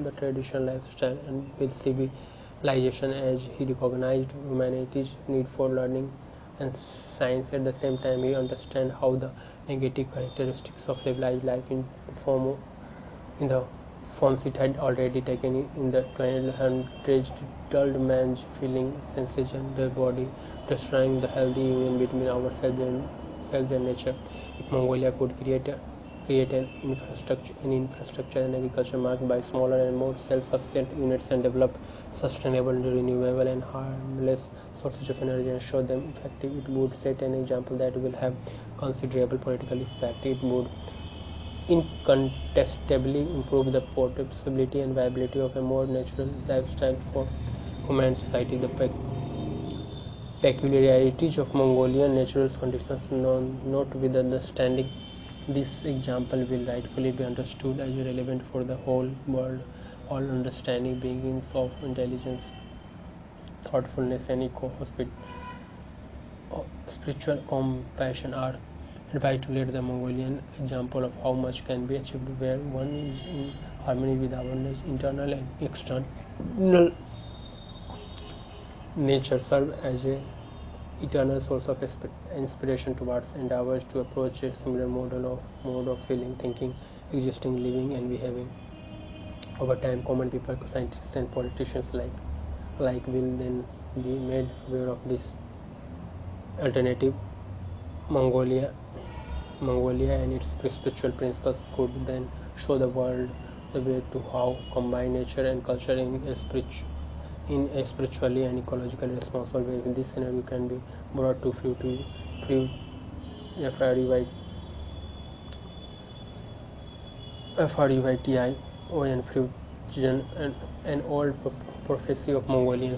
the traditional lifestyle and with civilization, as he recognized humanity's need for learning and science. At the same time, he understand how the negative characteristics of civilized life in the forms it had already taken in the 1200s, dulled man's feeling, senses, and the body, destroying the healthy union between ourselves and nature. If Mongolia could create an infrastructure and agriculture marked by smaller and more self-sufficient units and develop sustainable, renewable, and harmless sources of energy and show them effective, it would set an example that will have considerable political effect. It would incontestably improve the portability and viability of a more natural lifestyle for human society. The peculiarities of Mongolian natural conditions known not with understanding. This example will rightfully be understood as relevant for the whole world. All understanding beings of intelligence, thoughtfulness, and spiritual compassion are advised to lead. The Mongolian example of how much can be achieved where one is in harmony with our internal and external nature serve as a eternal source of inspiration towards endeavors to approach a similar mode of feeling, thinking, existing, living, and behaving. Over time, common people, scientists, and politicians like will then be made aware of this alternative. Mongolia and its spiritual principles could then show the world the way to how combine nature and culture in a spiritually and ecologically responsible way. This scenario can be brought to few FREYTIO and fusion, an old prophecy of Mongolian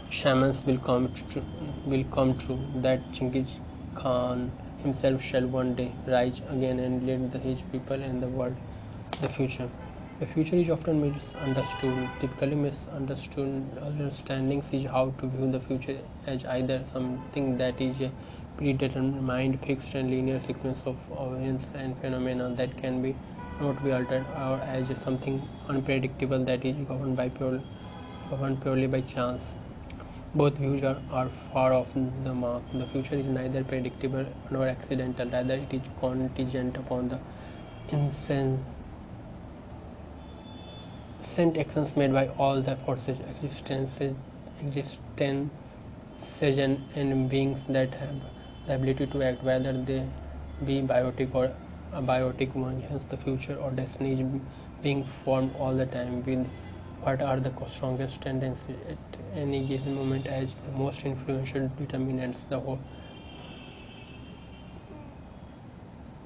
shamans will come true, that Genghis Khan himself shall one day rise again and lead his people and the world. The future. The future is often misunderstood. Typically misunderstood understandings is how to view the future as either something that is a predetermined, fixed and linear sequence of events and phenomena that can be not be altered, or as something unpredictable that is governed purely by chance. Both views are far off the mark. The future is neither predictable nor accidental, rather it is contingent upon the incessant actions made by all the forces, existences and beings that have the ability to act, whether they be biotic or abiotic ones. Hence, the future or destiny is being formed all the time with what are the strongest tendencies at any given moment as the most influential determinants.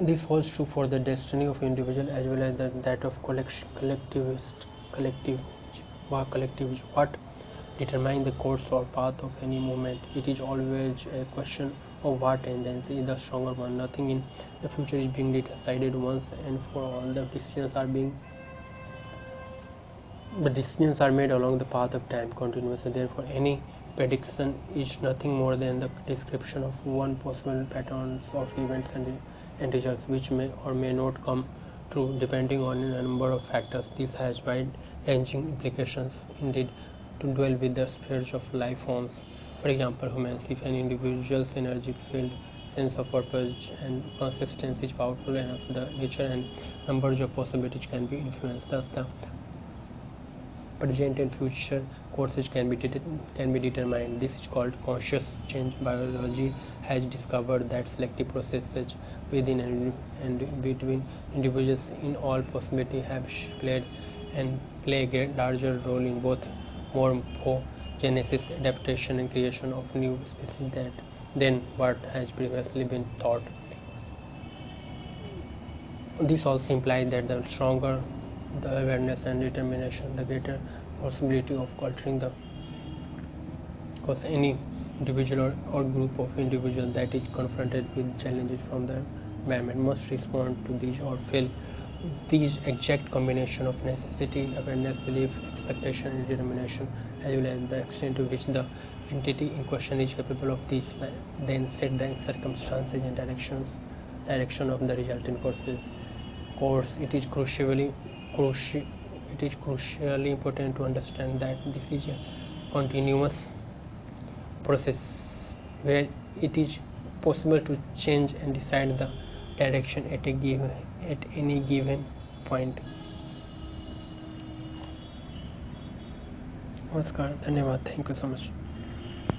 This holds true for the destiny of individual as well as that of collective. What determine the course or path of any movement? It is always a question of what tendency is the stronger one. Nothing in the future is being decided once and for all. The decisions are made along the path of time continuously. Therefore, any prediction is nothing more than the description of one possible patterns of events and results which may or may not come true depending on a number of factors. This has wide-ranging implications indeed to dwell with the spheres of life forms. For example, humans, if an individual's energy field, sense of purpose and consistency is powerful enough, the nature and numbers of possibilities can be influenced. Thus, the present and future courses can be determined. This is called conscious change. Biology has discovered that selective processes within and between individuals in all possibility have played and play a larger role in both morphogenesis, adaptation and creation of new species than what has previously been thought. This also implies that the stronger the awareness and determination, the greater possibility of altering the cause. Any individual or group of individuals that is confronted with challenges from the environment must respond to these or fail. These exact combination of necessity, awareness, belief, expectation and determination, as well as the extent to which the entity in question is capable of these, then set the circumstances and direction of the resultant course. It is crucially important to understand that this is a continuous process where it is possible to change and decide the direction at any given point. नमस्कार, धन्यवाद, thank you so much.